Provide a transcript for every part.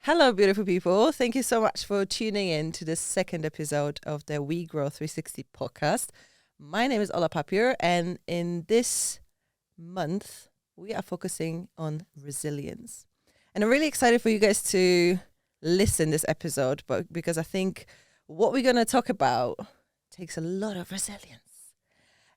Hello, beautiful people. Thank you so much for tuning in to the second episode of the We Grow 360 podcast. My name is Ola Papier, and in this month, we are focusing on resilience. And I'm really excited for you guys to listen this episode, but because I think what we're going to talk about takes a lot of resilience.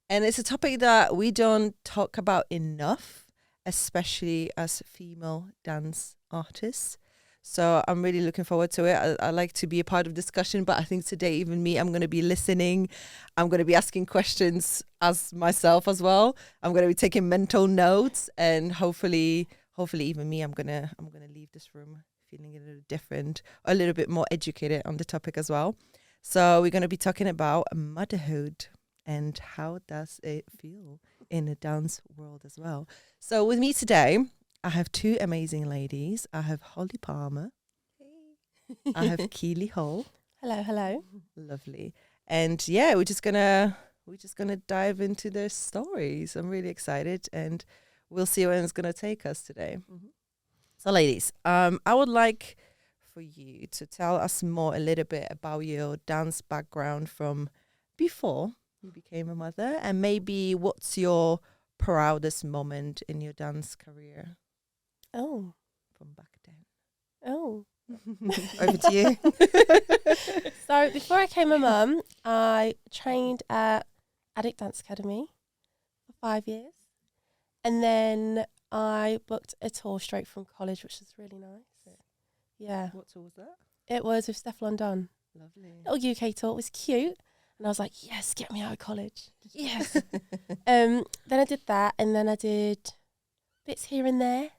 And it's a topic that we don't talk about enough, especially as female dance artists. So I'm really looking forward to it. I like to be a part of discussion, but I think today, even me, I'm going to be listening. I'm going to be asking questions as myself as well. I'm going to be taking mental notes, and hopefully even me, I'm gonna leave this room feeling a little different, a little bit more educated on the topic as well. So we're going to be talking about motherhood and how does it feel in the dance world as well. So with me today, I have two amazing ladies. I have Holly Palmer. Hey. I have Keli Hall. Hello. Lovely. And yeah, we're just gonna dive into their stories. I'm really excited, and we'll see where it's gonna take us today. Mm-hmm. So ladies, I would like for you to tell us more a little bit about your dance background from before you became a mother, and maybe what's your proudest moment in your dance career? Oh. From back then. Oh. Over to you. So before I became a mum, I trained at Addict Dance Academy for 5 years. And then I booked a tour straight from college, which was really nice. Yeah. What tour was that? It was with Steph London. Lovely. Little UK tour. It was cute. And I was like, yes, get me out of college. Yes. Then I did that, and then I did bits here and there.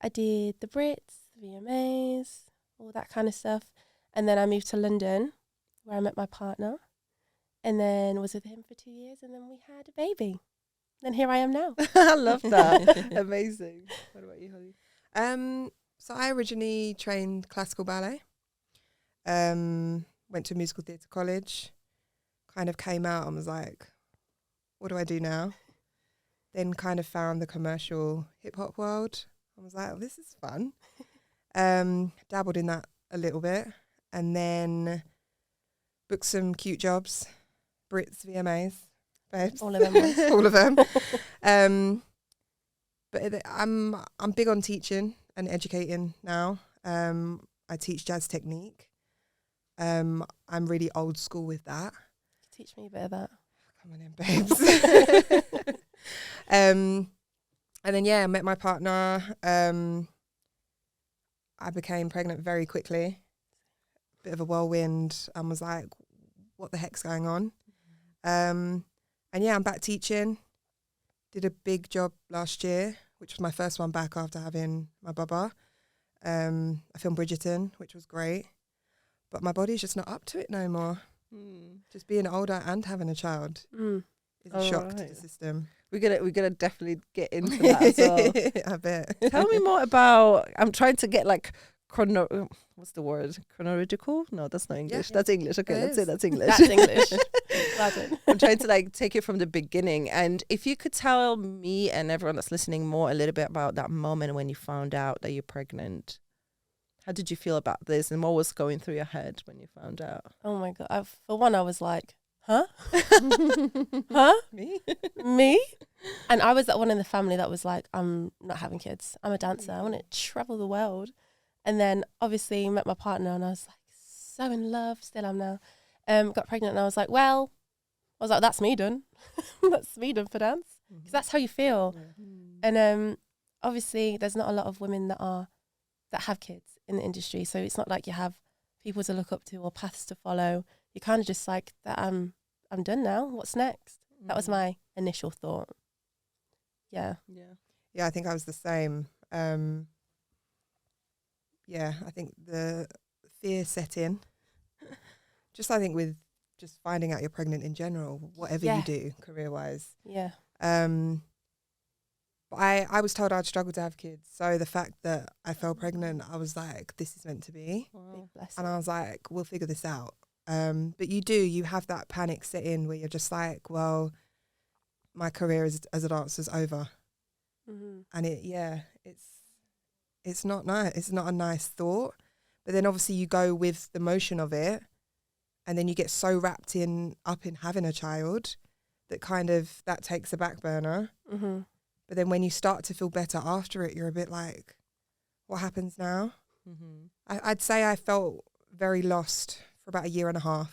I did the Brits, the VMAs, all that kind of stuff. And then I moved to London, where I met my partner, and then was with him for 2 years, and then we had a baby. And here I am now. I love that. Amazing. What about you, Holly? So I originally trained classical ballet. Went to musical theatre college. Kind of came out and was like, what do I do now? Then kind of found the commercial hip hop world. I was like, oh, this is fun. Dabbled in that a little bit, and then booked some cute jobs, Brits, VMAs, babes. All of them ones. All of them. But I'm big on teaching and educating now. I teach jazz technique. I'm really old school with that. Teach me a bit of that. Come on in, babes. And then, I met my partner. I became pregnant very quickly. Bit of a whirlwind, and was like, what the heck's going on? And I'm back teaching. Did a big job last year, which was my first one back after having my baba. I filmed Bridgerton, which was great. But my body's just not up to it no more. Just being older and having a child is a shock to the system. We're gonna definitely get into that as well. I bet. Tell me more about. I'm trying to get like what's the word? Chronological? No, that's not English. Yeah. That's English. Okay, It that's is. it. That's English. That's English. I'm trying to like take it from the beginning. And if you could tell me and everyone that's listening more a little bit about that moment when you found out that you're pregnant. How did you feel about this, and what was going through your head when you found out? Oh my God. For one, I was like, huh? Huh? Me? And I was that one in the family that was like, I'm not having kids. I'm a dancer. I want to travel the world. And then obviously met my partner, and I was like so in love. Still am now. Got pregnant, and I was like, that's me done. That's me done for dance. Because that's how you feel. Yeah. And obviously there's not a lot of women that have kids in the industry. So it's not like you have people to look up to or paths to follow. You're kind of just like, that I'm done now. What's next? That was my initial thought. Yeah. Yeah, I think I was the same. I think the fear set in. I think with just finding out you're pregnant in general, whatever you do career-wise. Yeah. But I was told I'd struggle to have kids. So the fact that I fell pregnant, I was like, this is meant to be. Wow. And I was like, we'll figure this out. But you have that panic set in where you're just like, well, my career as a dancer is over. Mm-hmm. And it's not nice. It's not a nice thought. But then obviously you go with the motion of it, and then you get so wrapped up in having a child that kind of that takes a back burner. Mm-hmm. But then when you start to feel better after it, you're a bit like, what happens now? Mm-hmm. I'd say I felt very lost for about 1.5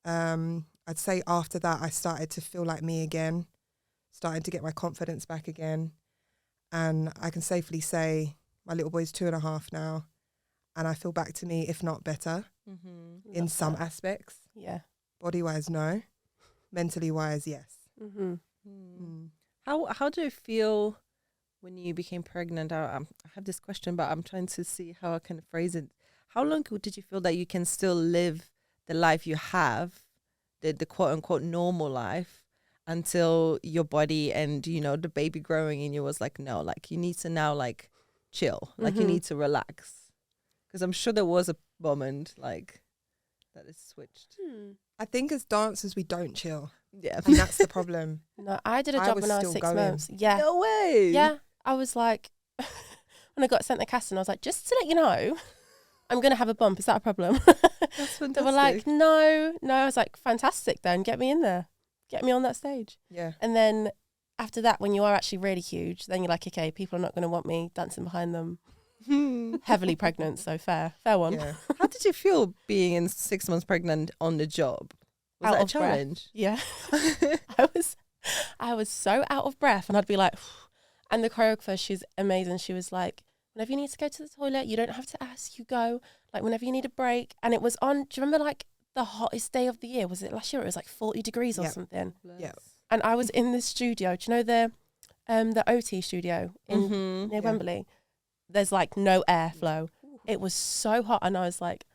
years. I'd say after that, I started to feel like me again, started to get my confidence back again. And I can safely say my little boy's 2.5 now, and I feel back to me, if not better, in some aspects. Yeah. Body-wise, no. Mentally-wise, yes. Mm-hmm. How do you feel when you became pregnant? I have this question, but I'm trying to see how I can phrase it. How long did you feel that you can still live the life you have, the quote unquote normal life, until your body and, you know, the baby growing in you was like, no, like you need to now like chill, like you need to relax? Because I'm sure there was a moment like that is switched. I think as dancers, we don't chill. Yeah. And that's the problem. No, I did a I job was when I was still 6 going. months. Yeah. No way. Yeah. I was like, when I got sent the casting, I was like, just to let you know, I'm going to have a bump. Is that a problem? That's fantastic. They were like, no. I was like, fantastic then. Get me in there. Get me on that stage. Yeah. And then after that, when you are actually really huge, then you're like, okay, people are not going to want me dancing behind them. Heavily pregnant, so fair one. Yeah. How did you feel being in 6 months pregnant on the job? Was that a challenge? Yeah. I was so out of breath, and I'd be like, and the choreographer, she's amazing. She was like, whenever you need to go to the toilet, you don't have to ask, you go. Like whenever you need a break. And it was on, do you remember like the hottest day of the year? Was it last year? It was like 40 degrees or something. Yeah. And I was in this studio. Do you know the OT studio near Wembley? There's like no airflow. It was so hot, and I was like,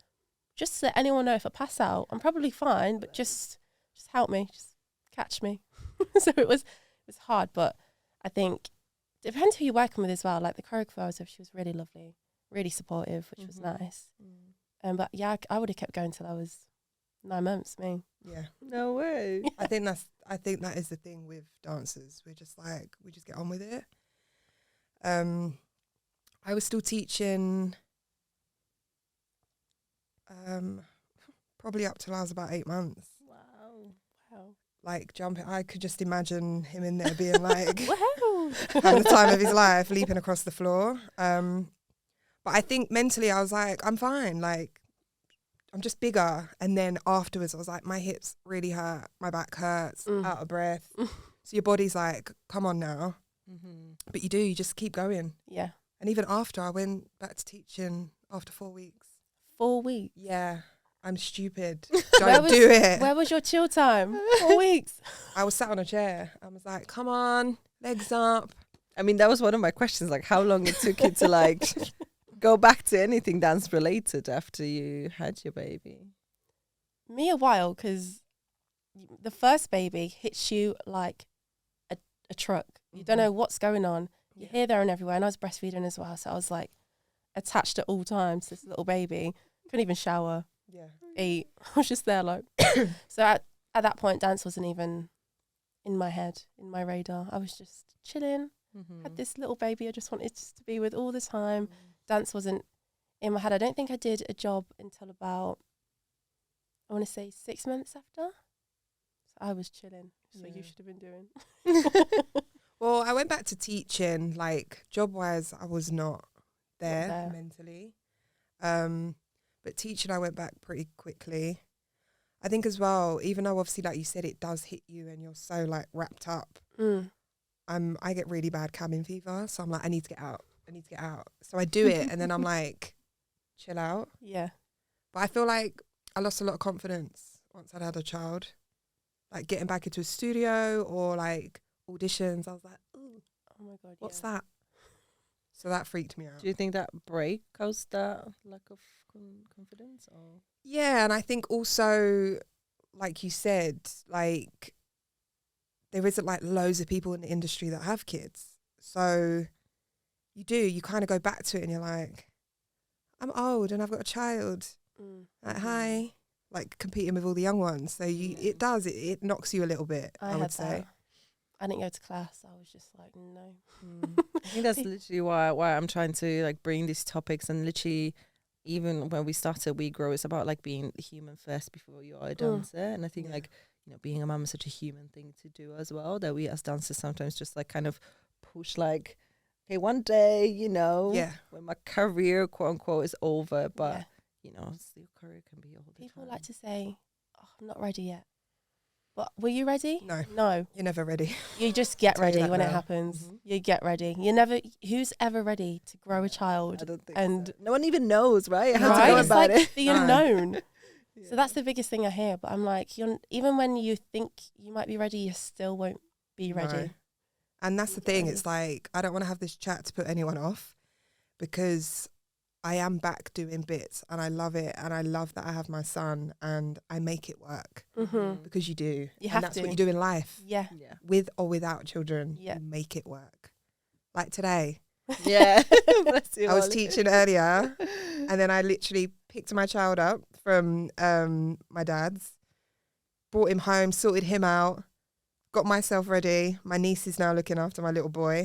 just to let anyone know if I pass out, I'm probably fine, but just help me, just catch me. So it was hard, but I think it depends who you're working with as well. Like the choreographer I was with, she was really lovely, really supportive, which was nice. But yeah, I would have kept going till I was 9 months. Me. Yeah. No way. I think that is the thing with dancers. We're just like, we just get on with it. I was still teaching probably up till I was about 8 months. Wow. Like jumping, I could just imagine him in there being like Wow. having the time of his life, leaping across the floor. But I think mentally I was like, I'm fine. Like I'm just bigger. And then afterwards I was like, my hips really hurt, my back hurts, out of breath. So your body's like, come on now. But you just keep going. Yeah. And even after, I went back to teaching after 4 weeks. 4 weeks. Yeah, I'm stupid. Where Don't do it. Where was your chill time? 4 weeks. I was sat on a chair. I was like, come on, legs up. I mean, that was one of my questions, like how long it took you to like go back to anything dance related after you had your baby. Me a while, because the first baby hits you like a truck. You don't know what's going on. You're here, there and everywhere. And I was breastfeeding as well. So I was like attached at all times to this little baby. Couldn't even shower, eat. I was just there like. So at that point, dance wasn't even in my head, in my radar. I was just chilling. Had this little baby I just wanted to be with all the time. Dance wasn't in my head. I don't think I did a job until about, I want to say 6 months after. So I was chilling. So you should have been doing. Well, I went back to teaching, like job-wise, I was not there mentally. But teaching, I went back pretty quickly. I think as well, even though obviously, like you said, it does hit you and you're so like wrapped up, I get really bad cabin fever. So I'm like, I need to get out. So I do it and then I'm like, chill out. Yeah. But I feel like I lost a lot of confidence once I'd had a child. Like getting back into a studio or like auditions, I was like, ooh, oh my God, what's that? So that freaked me out. Do you think that break caused that lack of confidence? Or? Yeah, and I think also, like you said, like there isn't like loads of people in the industry that have kids. So you kind of go back to it and you're like, I'm old and I've got a child. Like, hi. Like competing with all the young ones. So it knocks you a little bit, I would say. I didn't go to class. I was just like, no. I think that's literally why I'm trying to like bring these topics and literally even when we started We Grow, it's about like being human first before you are a dancer. And I think Yeah. like, you know, being a mum is such a human thing to do as well, that we as dancers sometimes just like kind of push like, okay, one day, you know, Yeah. when my career, quote unquote, is over, but Yeah. you know, still career can be all the People time. like to say, "Oh, I'm not ready yet." But were you ready? No. No. You're never ready. You just get Tell you ready that when it now. happens. Mhm. You get ready. You never. Who's ever ready to grow a I child? don't think And so. No one even knows, right? How to right, go it's about like it. the No. unknown. Yeah. So that's the biggest thing I hear. But I'm like, even when you think you might be ready, you still won't be ready. No. And that's the Be thing. ready. It's like, I don't want to have this chat to put anyone off, because I am back doing bits and I love it. And I love that I have my son and I make it work, Mm-hmm. because you do. You and have that's to. what you do in life, Yeah. Yeah. with or without children. Yeah. You make it work. Like today, Yeah. Bless you, I was Ollie. teaching earlier, and then I literally picked my child up from my dad's, brought him home, sorted him out, got myself ready. My niece is now looking after my little boy.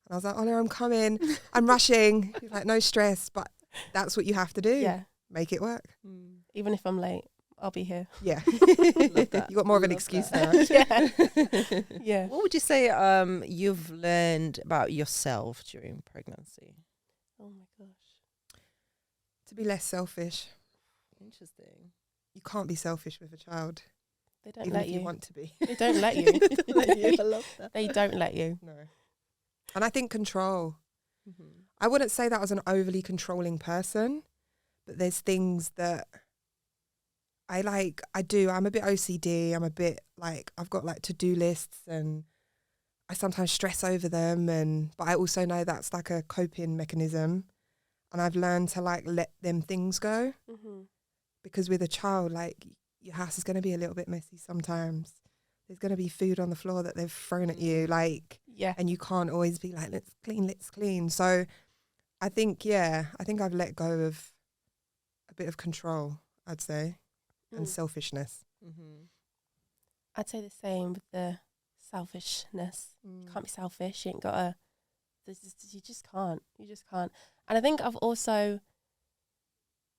And I was like, Ola, I'm coming. I'm rushing. He's like, no stress. But that's what you have to do. Yeah. Make it work. Mm. Even if I'm late, I'll be here. Yeah. Love that. You got more of an Love excuse that. now. Yeah. What would you say you've learned about yourself during pregnancy? Oh my gosh. To be less selfish. Interesting. You can't be selfish with a child, They don't even let if you. you want to be. They don't let you. I love that. They don't let you. No. And I think control. Mm-hmm. I wouldn't say that I was an overly controlling person, but there's things that I do. I'm a bit OCD. I'm a bit like, I've got like to-do lists, and I sometimes stress over them. But I also know that's like a coping mechanism. And I've learned to like let them things go, Mm-hmm. because with a child, like, your house is going to be a little bit messy sometimes. There's going to be food on the floor that they've thrown at you, like, Yeah. and you can't always be like, let's clean. So I think I've let go of a bit of control, I'd say, and Mm. selfishness. Mm-hmm. I'd say the same with the selfishness. You can't be selfish. You ain't got to. You just can't. You just can't. And I think I've also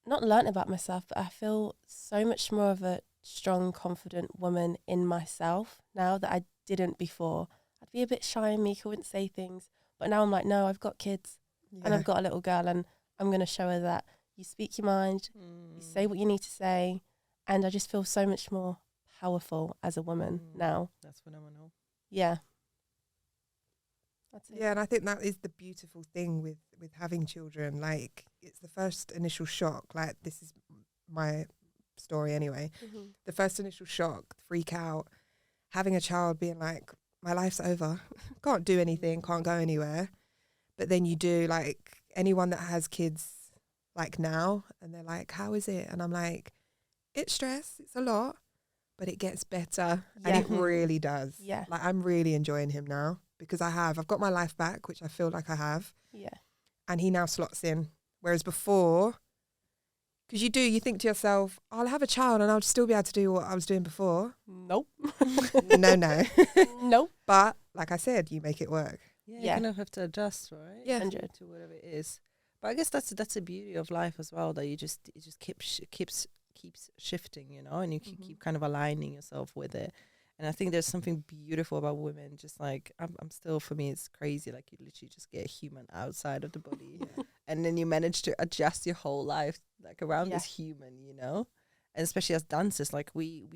not learnt about myself, but I feel so much more of a strong, confident woman in myself now that I didn't before. I'd be a bit shy and meek. I wouldn't say things. But now I'm like, no, I've got kids and I've got a little girl, and I'm going to show her that you speak your mind, you say what you need to say. And I just feel so much more powerful as a woman now. That's phenomenal. Yeah. That's it. Yeah, and I think that is the beautiful thing with having children. Like, it's the first initial shock. Like, this is my story anyway. Mm-hmm. The first initial shock, freak out, having a child, being like, my life's over. Can't do anything, can't go anywhere. But then you do, like, anyone that has kids, like, now, and they're like, how is it? And I'm like, it's stress, it's a lot, but it gets better. And it really does. Yeah. Like, I'm really enjoying him now, because I've got my life back, which I feel like I have. Yeah. And he now slots in. Whereas before, because you think to yourself, I'll have a child and I'll still be able to do what I was doing before. Nope. No. Nope. But like I said, you make it work. Yeah, Yeah. you kind of have to adjust, right? Yeah. 100. To whatever it is. But I guess that's the beauty of life as well, that it just keeps shifting, you know, and you keep kind of aligning yourself with it. And I think there's something beautiful about women. Just like I'm still, for me, it's crazy. Like, you literally just get a human outside of the body, and then you manage to adjust your whole life like around this human, you know. And especially as dancers, like we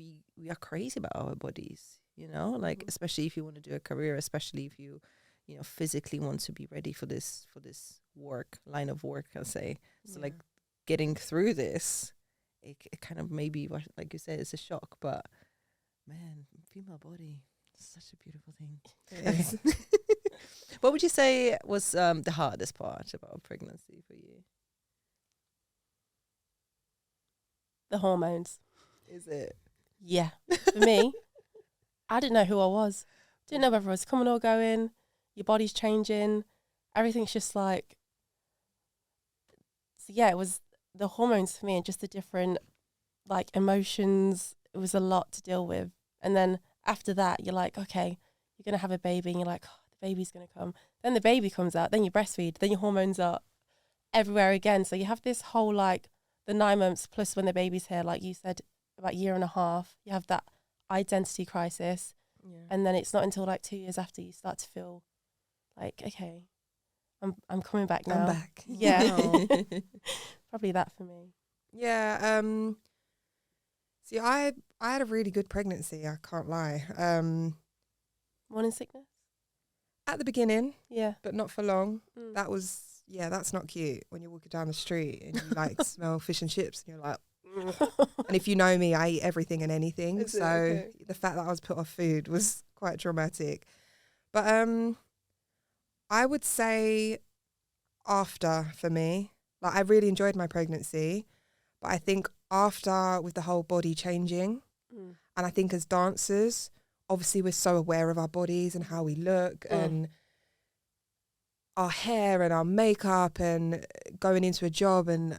are crazy about our bodies, you know. Like, especially if you want to do a career, especially if you know, physically want to be ready for this line of work, I'll say. So like getting through this, it kind of maybe, like you said, it's a shock, but man, female body, such a beautiful thing. It is. What would you say was the hardest part about pregnancy for you? The hormones. Is it? Yeah. For me, I didn't know who I was. Didn't know whether I was coming or going. Your body's changing. Everything's just like... So yeah, it was the hormones for me, and just the different like emotions. It was a lot to deal with. And then after that, you're like, okay, you're going to have a baby. And you're like, oh, the baby's going to come. Then the baby comes out. Then you breastfeed. Then your hormones are everywhere again. So you have this whole like the 9 months plus when the baby's here, like you said, about 1.5 years, you have that identity crisis. Yeah. And then it's not until like 2 years after you start to feel like, okay, I'm coming back now. I'm back. Yeah. Wow. Probably that for me. Yeah. See, I had a really good pregnancy. I can't lie. Morning sickness? At the beginning, Yeah. but not for long. Mm. That was, that's not cute when you're walking down the street and you like smell fish and chips and you're like, and if you know me, I eat everything and anything. Is it? So Okay. the fact that I was put off food was quite traumatic. But I would say after for me, like I really enjoyed my pregnancy, but I think after with the whole body changing, Mm. and I think as dancers, obviously we're so aware of our bodies and how we look and our hair and our makeup and going into a job and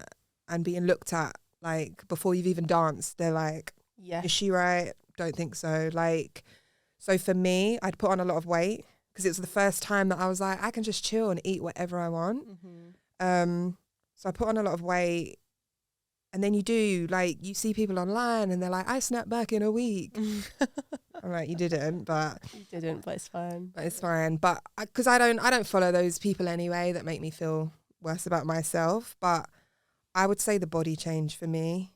being looked at like before you've even danced, they're like, Yeah. is she right? Don't think so. Like, so for me, I'd put on a lot of weight because it was the first time that I was like, I can just chill and eat whatever I want. So I put on a lot of weight. And then you do, like, you see people online and they're like, I snapped back in a week. I'm like, you didn't, but You didn't, but it's fine. it's fine. But because I don't follow those people anyway that make me feel worse about myself. But I would say the body change for me.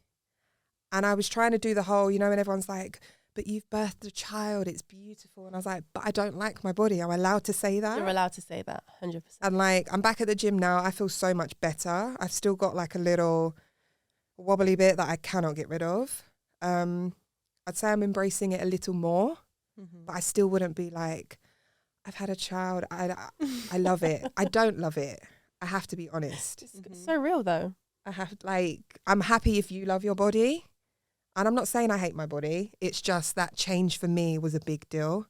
And I was trying to do the whole, when everyone's like, but you've birthed a child, it's beautiful. And I was like, but I don't like my body. Am I allowed to say that? You're allowed to say that, 100%. And like, I'm back at the gym now. I feel so much better. I've still got like a little wobbly bit that I cannot get rid of. I'd say I'm embracing it a little more, but I still wouldn't be like, I've had a child. I love it. I don't love it. I have to be honest. It's so real though. I'm happy if you love your body. And I'm not saying I hate my body. It's just that change for me was a big deal.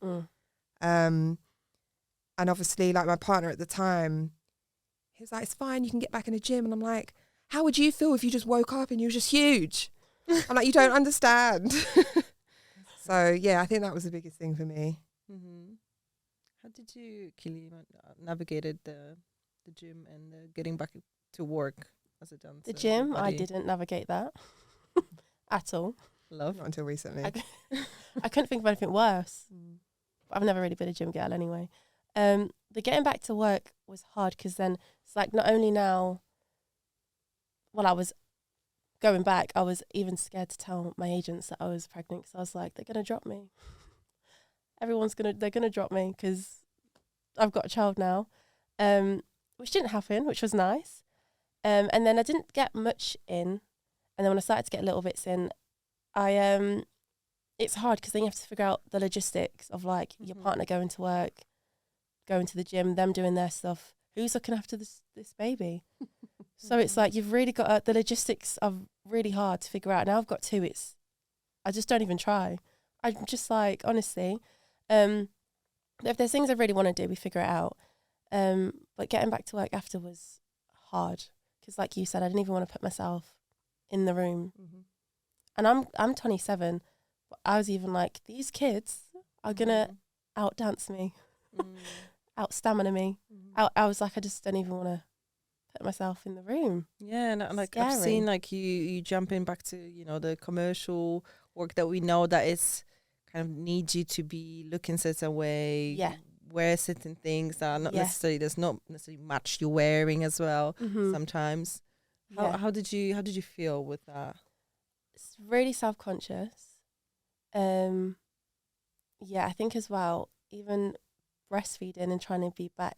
And obviously like my partner at the time, he was like, it's fine, you can get back in the gym. And I'm like, how would you feel if you just woke up and you were just huge? I'm like, you don't understand. So yeah, I think that was the biggest thing for me. How did you, Keli, navigated the gym and getting back to work as a dancer? The gym, Your I body? didn't navigate that at all. Love. Not until recently. I couldn't think of anything worse. But I've never really been a gym girl anyway. The getting back to work was hard because then it's like not only now, I was going back, I was even scared to tell my agents that I was pregnant because I was like, they're going to drop me. They're going to drop me because I've got a child now, which didn't happen, which was nice. And then I didn't get much in. And then when I started to get little bits in, it's hard because then you have to figure out the logistics of like your partner going to work, going to the gym, them doing their stuff. Who's looking after this baby? So it's like you've really got the logistics are really hard to figure out. Now I've got two. I just don't even try. I'm just like, honestly, if there's things I really want to do, we figure it out. But getting back to work after was hard because, like you said, I didn't even want to put myself in the room. And I'm 27, but I was even like, these kids are gonna outdance me, out stamina me. I was like, I just don't even want to put myself in the room. Yeah, and like I've Scary. seen like you jumping back to the commercial work that we know that is kind of needs you to be looking certain way, Yeah. wear certain things that are not Yeah. necessarily does not necessarily match you're wearing as well. Mhm. Sometimes, Yeah. how did you feel with that? It's really self-conscious. Yeah, I think as well, even breastfeeding and trying to be back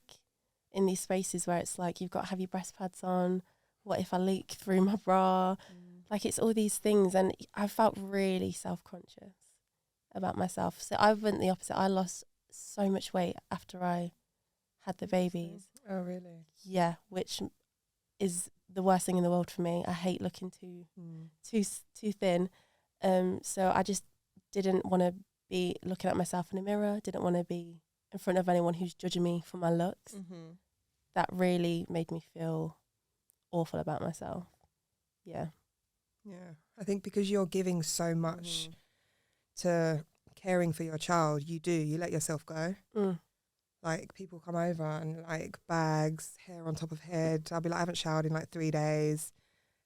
in these spaces where it's like you've got to have your breast pads on. What if I leak through my bra? Like it's all these things, and I felt really self-conscious about myself. So I went the opposite. I lost so much weight after I had the babies. Oh, really? Yeah, which is the worst thing in the world for me. I hate looking too thin. So I just didn't want to be looking at myself in a mirror. Didn't want to be in front of anyone who's judging me for my looks. That really made me feel awful about myself. Yeah. Yeah. I think because you're giving so much to caring for your child, you let yourself go. Like people come over and like bags, hair on top of head. I'll be like, I haven't showered in like 3 days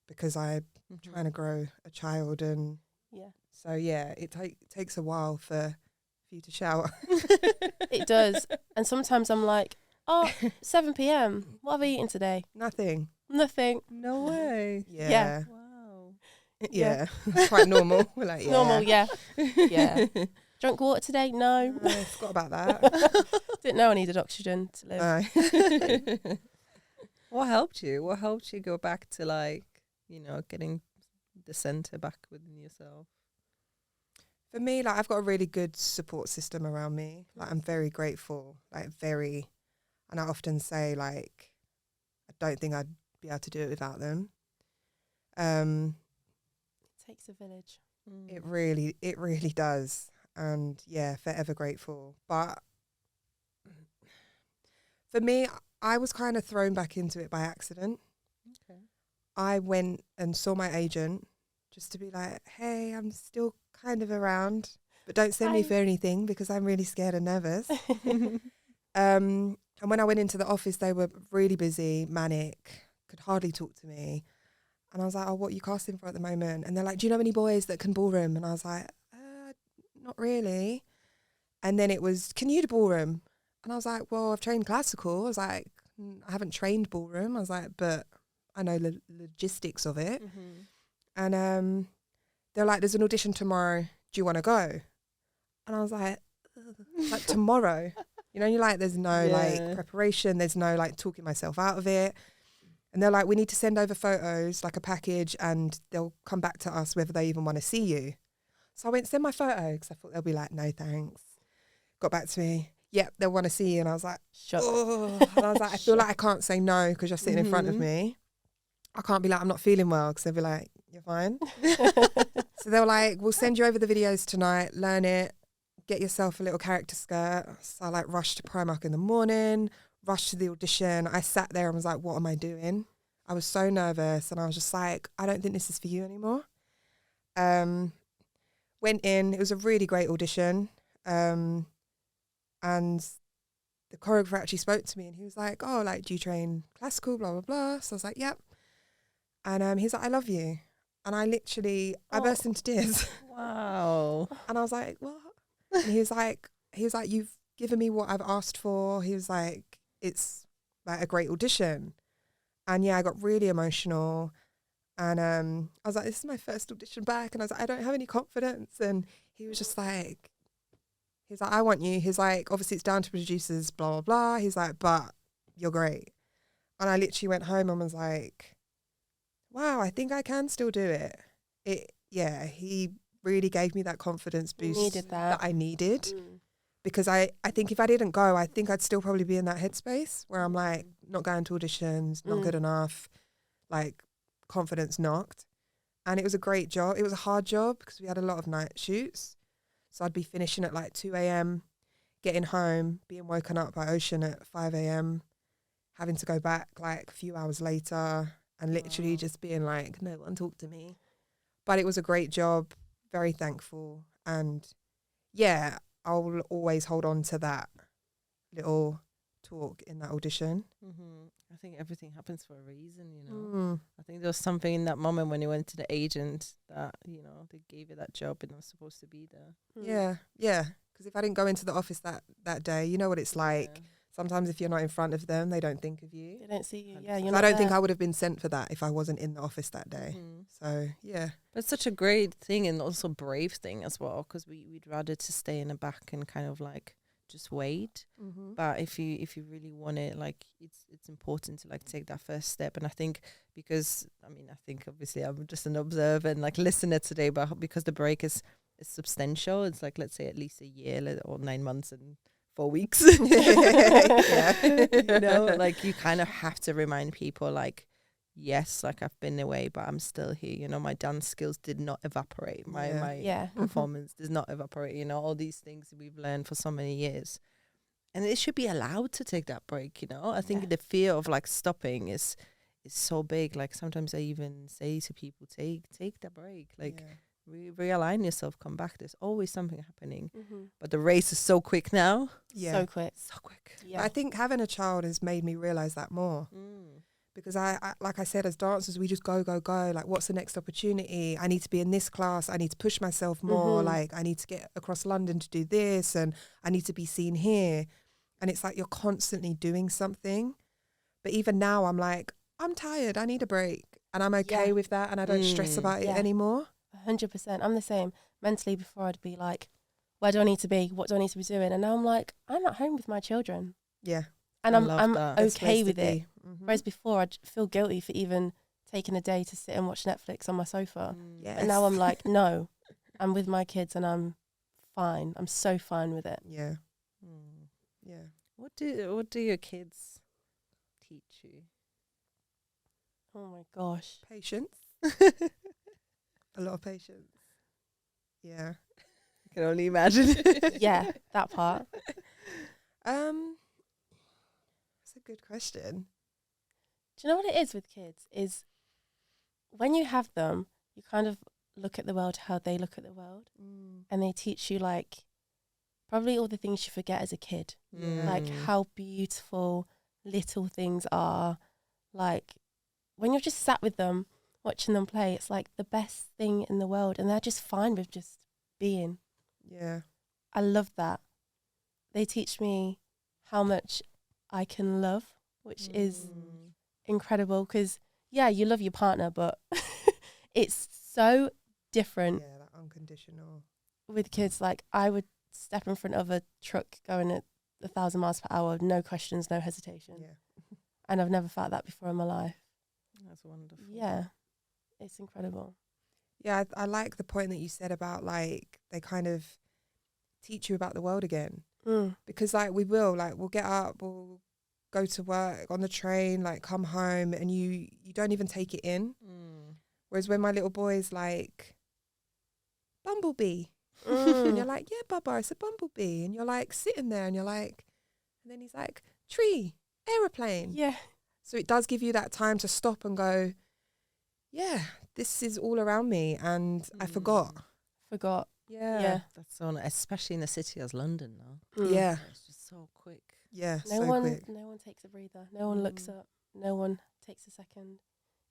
because I'm trying to grow a child. And so, yeah, it takes a while for you to shower. It does. And sometimes I'm like, 7 p.m. What have I eaten today? Nothing. No way. Yeah. Wow. Yeah. It's quite normal. We're like, yeah. Normal, yeah. Yeah. Drunk water today? No. I forgot about that. Didn't know I needed oxygen to live. No. What helped you? What helped you go back to like, getting the center back within yourself? For me, like I've got a really good support system around me. Like I'm very grateful, and I often say like, I don't think I'd be able to do it without them. It takes a village. It really does. And yeah, forever grateful. But for me, I was kind of thrown back into it by accident. Okay. I went and saw my agent just to be like, hey, I'm still kind of around, but don't send me for anything because I'm really scared and nervous. And when I went into the office, they were really busy, manic, could hardly talk to me. And I was like, oh, what are you casting for at the moment? And they're like, do you know any boys that can ballroom? And I was like, not really. And then it was, can you do ballroom? And I was like, well, I've trained classical. I was like, I haven't trained ballroom. I was like, but I know the logistics of it. And they're like, there's an audition tomorrow. Do you want to go? And I was like tomorrow. You're like, there's no like preparation. There's no like talking myself out of it. And they're like, we need to send over photos, like a package, and they'll come back to us whether they even want to see you. So I went, send my photo, because I thought they'll be like, no, thanks. Got back to me. Yep, they'll want to see you. And I was like, oh. And I was like, I feel like I can't say no because you're sitting in front of me. I can't be like, I'm not feeling well, because they'll be like, you're fine. So they were like, we'll send you over the videos tonight, learn it, get yourself a little character skirt. So I like rushed to Primark in the morning, rushed to the audition. I sat there and was like, what am I doing? I was so nervous, and I was just like, I don't think this is for you anymore. Went in, it was a really great audition. And the choreographer actually spoke to me, and he was like, oh, like, do you train classical, blah, blah, blah. So I was like, yep. And he's like, I love you. And I burst into tears. Wow. And I was like, what? And he was like, you've given me what I've asked for. He was like, it's like a great audition. And yeah, I got really emotional. And I was like, this is my first audition back. And I was like, I don't have any confidence. And he was just like, he's like, I want you. He's like, obviously it's down to producers, blah, blah, blah. He's like, but you're great. And I literally went home and was like, wow, I think I can still do it. He really gave me that confidence boost that I needed. Because I think if I didn't go, I think I'd still probably be in that headspace where I'm like, not going to auditions, not good enough, like confidence knocked. And it was a great job. It was a hard job because we had a lot of night shoots. So I'd be finishing at like 2 a.m, getting home, being woken up by Ocean at 5 a.m, having to go back like a few hours later and literally just being like, no one talk to me. But it was a great job, very thankful. And yeah, I'll always hold on to that little talk in that audition. I think everything happens for a reason, I think there was something in that moment when you went to the agent that, they gave you that job and I was supposed to be there. Yeah. Because if I didn't go into the office that day, you know what it's like. Yeah. Sometimes if you're not in front of them, they don't think of you. They don't see you. Yeah, I don't think I would have been sent for that if I wasn't in the office that day. So, yeah. But it's such a great thing and also brave thing as well, because we'd rather to stay in the back and kind of like just wait. But if you really want it, like it's important to like take that first step. And I think because I think obviously I'm just an observer and like listener today, but because the break is substantial, it's like, let's say at least a year or 9 months and 4 weeks. Like you kind of have to remind people like, yes, like I've been away, but I'm still here. My dance skills did not evaporate. My performance does not evaporate. All these things we've learned for so many years, and it should be allowed to take that break. I think the fear of like stopping is so big. Like sometimes I even say to people, take the break. Like realign yourself, come back. There's always something happening. Mm-hmm. But the race is so quick now. Yeah. So quick. So quick. Yeah. I think having a child has made me realise that more. Because I, like I said, as dancers, we just go. Like, what's the next opportunity? I need to be in this class. I need to push myself more. Mhm. Like, I need to get across London to do this, and I need to be seen here. And it's like you're constantly doing something. But even now, I'm like, I'm tired. I need a break. And I'm okay Yeah. with that. And I don't stress about it Yeah. anymore. 100%. I'm the same. Mentally, before I'd be like, where do I need to be? What do I need to be doing? And now I'm like, I'm at home with my children. Yeah. And I I'm love that. Best okay place to with it. be. Mhm. Whereas before, I'd feel guilty for even taking a day to sit and watch Netflix on my sofa. Yes. But now I'm like, no, I'm with my kids and I'm fine. I'm so fine with it. Yeah. Mm. Yeah. What do your kids teach you? Oh my gosh. Patience. A lot of patience. Yeah. I can only imagine. Yeah, that part. That's a good question. Do you know what it is with kids? Is when you have them, you kind of look at the world how they look at the world. And they teach you like probably all the things you forget as a kid. Like how beautiful little things are. Like when you're just sat with them, watching them play, it's like the best thing in the world. And they're just fine with just being. Yeah. I love that. They teach me how much I can love, which is incredible. Because, yeah, you love your partner, but it's so different Yeah, that unconditional. with kids. Like, I would step in front of a truck going at 1,000 miles per hour, no questions, no hesitation. Yeah. And I've never felt that before in my life. That's wonderful. Yeah, it's incredible. Yeah, I like the point that you said about like they kind of teach you about the world again. Because like we'll get up, we'll go to work on the train, like come home, and you don't even take it in. Whereas when my little boy's like, bumblebee, and you're like, yeah, Bubba, it's a bumblebee, and you're like sitting there, and you're like, and then he's like, tree, aeroplane. Yeah. So it does give you that time to stop and go, yeah, this is all around me, and I forgot. Forgot. Yeah. Yeah. That's so nice, especially in a city as London now. Yeah. It's just so quick. Yeah. No so one quick. no one takes a breather. No one looks up. No one takes a second. You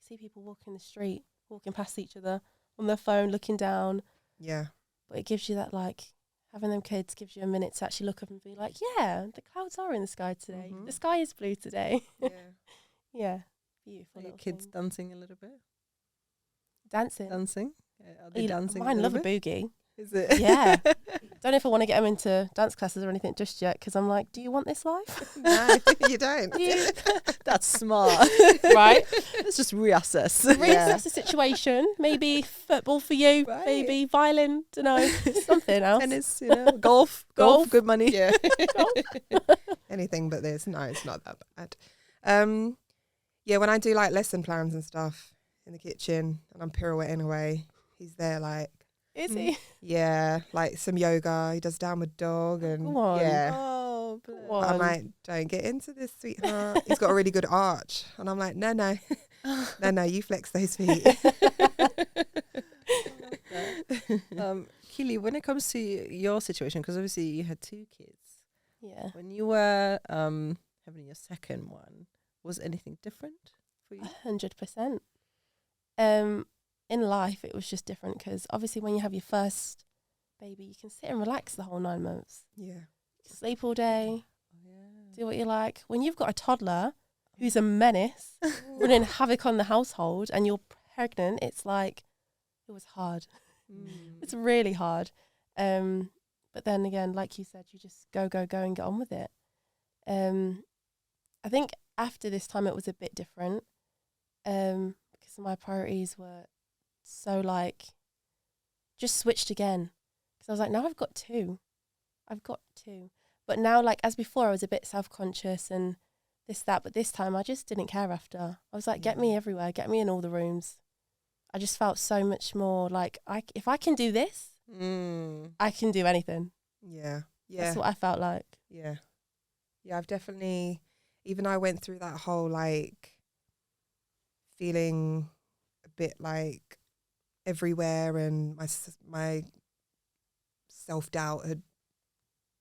see people walking the street, walking past each other on their phone, looking down. Yeah. But it gives you that, like, having them kids gives you a minute to actually look up and be like, yeah, the clouds are in the sky today. Mhm. The sky is blue today. Yeah. Yeah. Beautiful. Are your little kids thing. dancing a little bit? Dancing. Dancing? Are they dancing? Mine a love a little bit? boogie. Is it? Yeah. Don't know if I want to get them into dance classes or anything just yet, because I'm like, do you want this life? No, you don't. That's smart. Right. Let's just reassess. Reassess the situation. Maybe football for you. Right. Maybe violin. Don't know. Something else. Tennis, golf. Golf. Good money. Yeah. Anything but this. No, it's not that bad. Yeah, when I do like lesson plans and stuff in the kitchen and I'm pirouetting away, he's there like, Is he? yeah, like some yoga. He does downward dog and Go on. yeah. Oh, Go bless. on. I'm like, don't get into this, sweetheart. He's got a really good arch. And I'm like, no, you flex those feet. Keli, when it comes to your situation, because obviously you had 2 kids, Yeah. when you were having your second one, was anything different for you? 100%. In life, it was just different because obviously when you have your first baby, you can sit and relax the whole 9 months. Yeah. Sleep all day, Yeah. do what you like. When you've got a toddler who's a menace, running havoc on the household, and you're pregnant, it's like, it was hard. It's really hard. But then again, like you said, you just go and get on with it. I think after this time it was a bit different because my priorities were so like just switched again. Because I was like, now I've got two. But now, like as before, I was a bit self-conscious and this, that. But this time I just didn't care after. I was like, get me everywhere. Get me in all the rooms. I just felt so much more like if I can do this, I can do anything. Yeah. Yeah. That's what I felt like. Yeah. Yeah, I've definitely, even I went through that whole like feeling a bit like everywhere, and my self-doubt had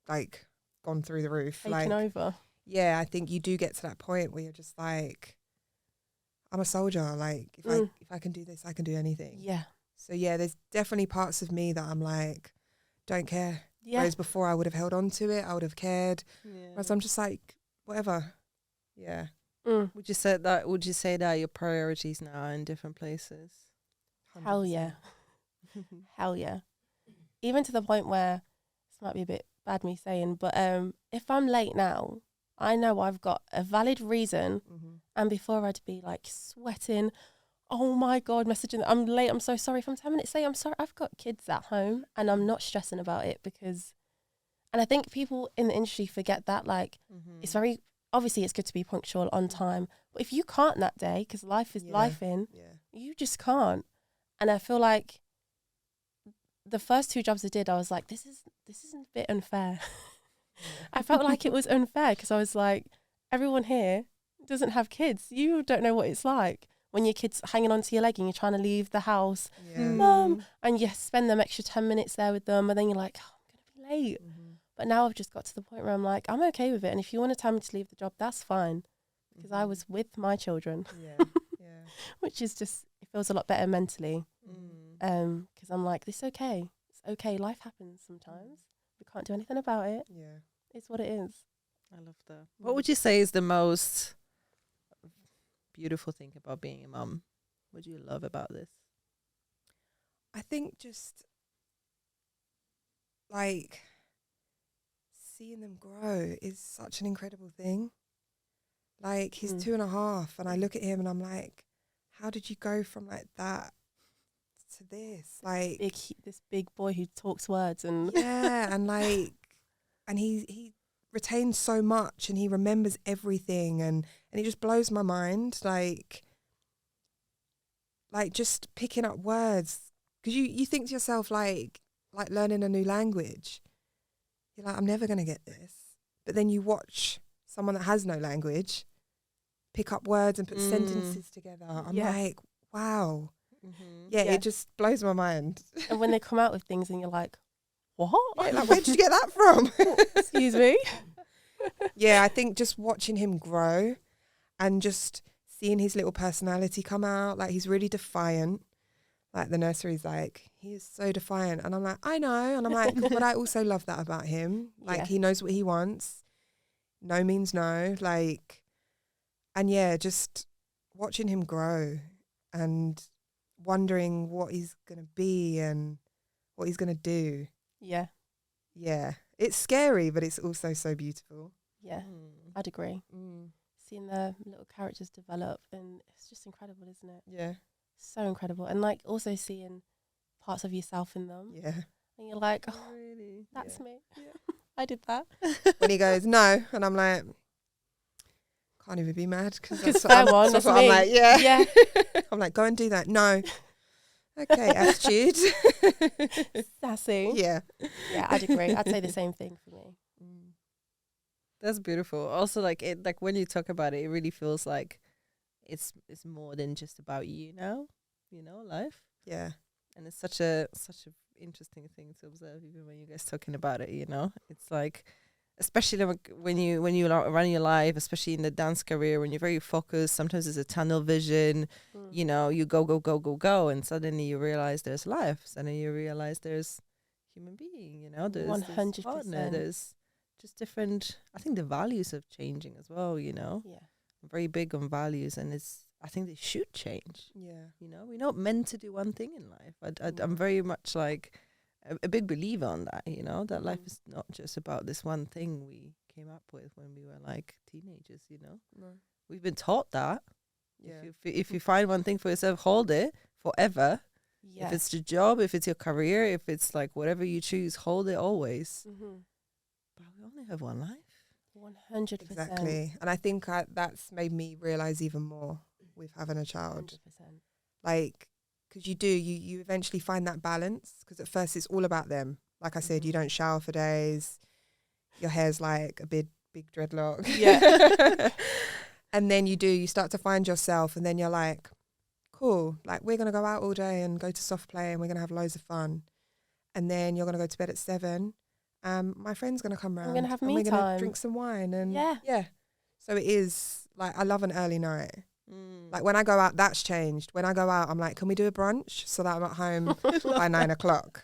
like gone through the roof. Taken over. Yeah, I think you do get to that point where you're just like, I'm a soldier. Like, if I can do this, I can do anything. Yeah. So yeah, there's definitely parts of me that I'm like, don't care. Yeah. Whereas before I would have held on to it, I would have cared. Yeah. Whereas I'm just like, whatever. Yeah. Would you say that your priorities now are in different places? 100%. Hell yeah. Hell yeah. Even to the point where, this might be a bit bad me saying, but if I'm late now, I know I've got a valid reason. Mm-hmm. And before I'd be like sweating, oh my God, messaging, I'm late, I'm so sorry. If I'm 10 minutes late, I'm sorry. I've got kids at home and I'm not stressing about it because, and I think people in the industry forget that, like, it's very, obviously it's good to be punctual on time, but if you can't that day, because life is life in, you just can't. And I feel like the first 2 jobs I did, I was like, this is a bit unfair. I felt like it was unfair because I was like, everyone here doesn't have kids. You don't know what it's like when your kid's hanging onto your leg and you're trying to leave the house, Mum, and you spend them extra 10 minutes there with them, and then you're like, oh, I'm going to be late. But now I've just got to the point where I'm like, I'm okay with it. And if you want to tell me to leave the job, that's fine. Because I was with my children, which is just, it feels a lot better mentally. Because I'm like, this is okay. It's okay. Life happens sometimes. We can't do anything about it. Yeah. It's what it is. I love that. What would you say is the most beautiful thing about being a mum? What do you love about this? I think just like seeing them grow is such an incredible thing. Like he's 2.5 and I look at him and I'm like, how did you go from like that to this? Like This big boy who talks words and yeah, and like, and he retains so much and he remembers everything and it just blows my mind. Like just picking up words, because you think to yourself like learning a new language. You're like, I'm never gonna get this, but then you watch someone that has no language pick up words and put sentences together. I'm like, wow. Yeah, it just blows my mind. And when they come out with things and you're like, what? Yeah, like, where did you get that from? Excuse me? Yeah, I think just watching him grow and just seeing his little personality come out, like he's really defiant. Like the nursery's like, he is so defiant. And I'm like, I know. And I'm like, but I also love that about him. Like he knows what he wants. No means no. Like, and yeah, just watching him grow and wondering what he's going to be and what he's going to do. Yeah. Yeah. It's scary, but it's also so beautiful. Yeah, I'd agree. Seeing the little characters develop, and it's just incredible, isn't it? Yeah. So incredible. And like also seeing parts of yourself in them. Yeah. And you're like, oh, Really? that's me. Yeah. I did that. When he goes, no. And I'm like, can't even be mad. Because fair one, that's what me. I'm like, yeah. Yeah. I'm like, go and do that. No. Okay, attitude. Sassy. Yeah. Yeah, I'd agree. I'd say the same thing for me. That's beautiful. Also, like it, like when you talk about it, it really feels like it's more than just about you now. You know, life. Yeah. And it's such a interesting thing to observe, even when you guys talking about it. You know, it's like, especially when you run your life, especially in the dance career, when you're very focused. Sometimes it's a tunnel vision. You know, you go, and suddenly you realize there's life. Suddenly you realize there's human being. You know, there's 100%. partner. There's just different. I think the values are changing as well. You know, I'm very big on values, and I think they should change. Yeah. You know, we're not meant to do one thing in life. I'm very much like a big believer on that, you know, that life is not just about this one thing we came up with when we were like teenagers, you know. No. We've been taught that. Yeah. If you find one thing for yourself, hold it forever. Yeah. If it's your job, if it's your career, if it's like whatever you choose, hold it always. But we only have one life. 100%. Exactly. And I think that's made me realize even more with having a child. 100%. Like, because you eventually find that balance, because at first it's all about them. Like I said, you don't shower for days. Your hair's like a big dreadlock. Yeah. And then you start to find yourself, and then you're like, cool. Like, we're going to go out all day and go to soft play and we're going to have loads of fun. And then you're going to go to bed at 7. My friend's going to come round. I'm gonna have and me we're going to time. drink some wine. And Yeah. So it is, like, I love an early night. Like, when I go out, that's changed. When I go out, I'm like, can we do a brunch so that I'm at home by 9 o'clock?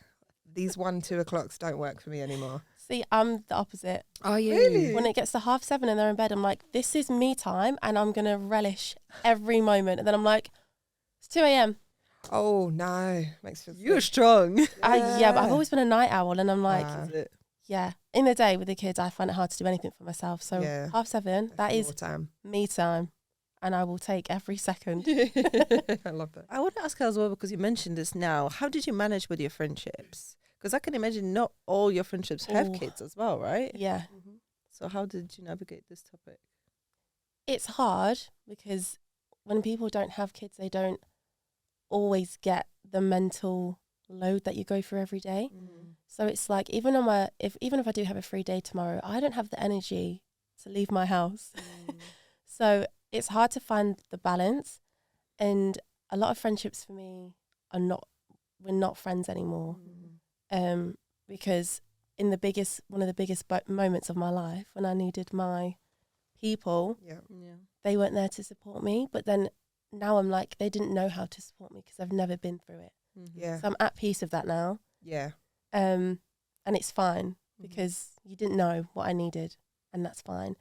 These 1, 2 o'clocks don't work for me anymore. See, I'm the opposite. Are you? Really? When it gets to 7:30 and they're in bed, I'm like, this is me time and I'm going to relish every moment. And then I'm like, it's 2 a.m. Oh, no. Makes me feel You're sick. strong. Yeah, but I've always been a night owl and I'm like, Wow. Is it? yeah. In the day with the kids, I find it hard to do anything for myself. So Yeah. 7:30, that is More time. me time. And I will take every second. I love that. I want to ask her as well, because you mentioned this now. How did you manage with your friendships? Because I can imagine not all your friendships have Oh. kids as well, right? Yeah. So how did you navigate this topic? It's hard because when people don't have kids, they don't always get the mental load that you go through every day. So it's like, even if I do have a free day tomorrow, I don't have the energy to leave my house. So it's hard to find the balance. And a lot of friendships for me we're not friends anymore. Because in one of the biggest moments of my life, when I needed my people, Yeah. they weren't there to support me. But then now I'm like, they didn't know how to support me because I've never been through it. Yeah. So I'm at peace with that now. Yeah. And it's fine because you didn't know what I needed, and that's fine.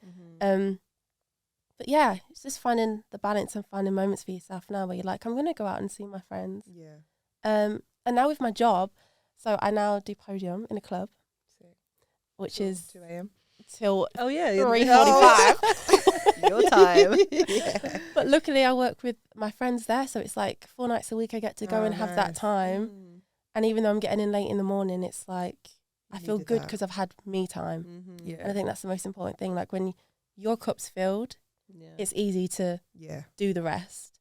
But yeah, it's just finding the balance and finding moments for yourself now where you're like, I'm going to go out and see my friends. Yeah. And now with my job, so I now do podium in a club, Sick. which Till is 2 a.m. till Oh yeah, 3:45. Your time. Yeah. But luckily I work with my friends there, so it's like 4 nights a week I get to go Oh, and have that nice. time. And even though I'm getting in late in the morning, it's like I feel needed good that. because I've had me time. Yeah. And I think that's the most important thing. Like, when your cup's filled, it's easy to Yeah. do the rest.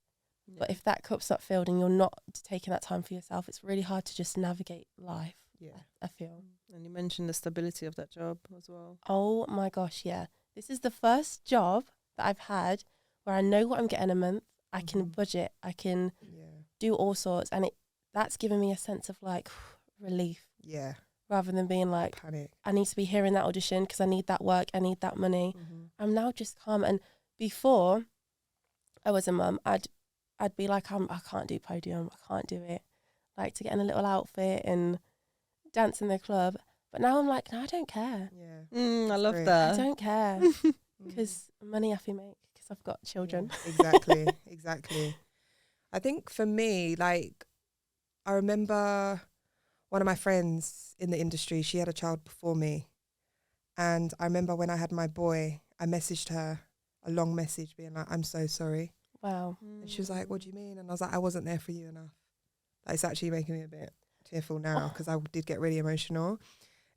But if that cup's not filled and you're not taking that time for yourself, it's really hard to just navigate life. Yeah. I feel. And you mentioned the stability of that job as well. Oh my gosh, yeah. This is the first job that I've had where I know what I'm getting a month. I can budget. I can Yeah. do all sorts. And that's given me a sense of like relief Yeah. rather than being like, Panic. I need to be here in that audition because I need that work. I need that money. I'm now just calm. And before I was a mum, I'd be like, I can't do podium. I can't do it. Like, to get in a little outfit and dance in the club. But now I'm like, no, I don't care. Yeah. I love great. that. I don't care because money I can make because I've got children. Yeah, exactly. Exactly. I think for me, like, I remember one of my friends in the industry, she had a child before me. And I remember when I had my boy, I messaged her a long message being like, I'm so sorry. Wow. And she was like, what do you mean? And I was like, I wasn't there for you enough. It's actually making me a bit tearful now because I did get really emotional.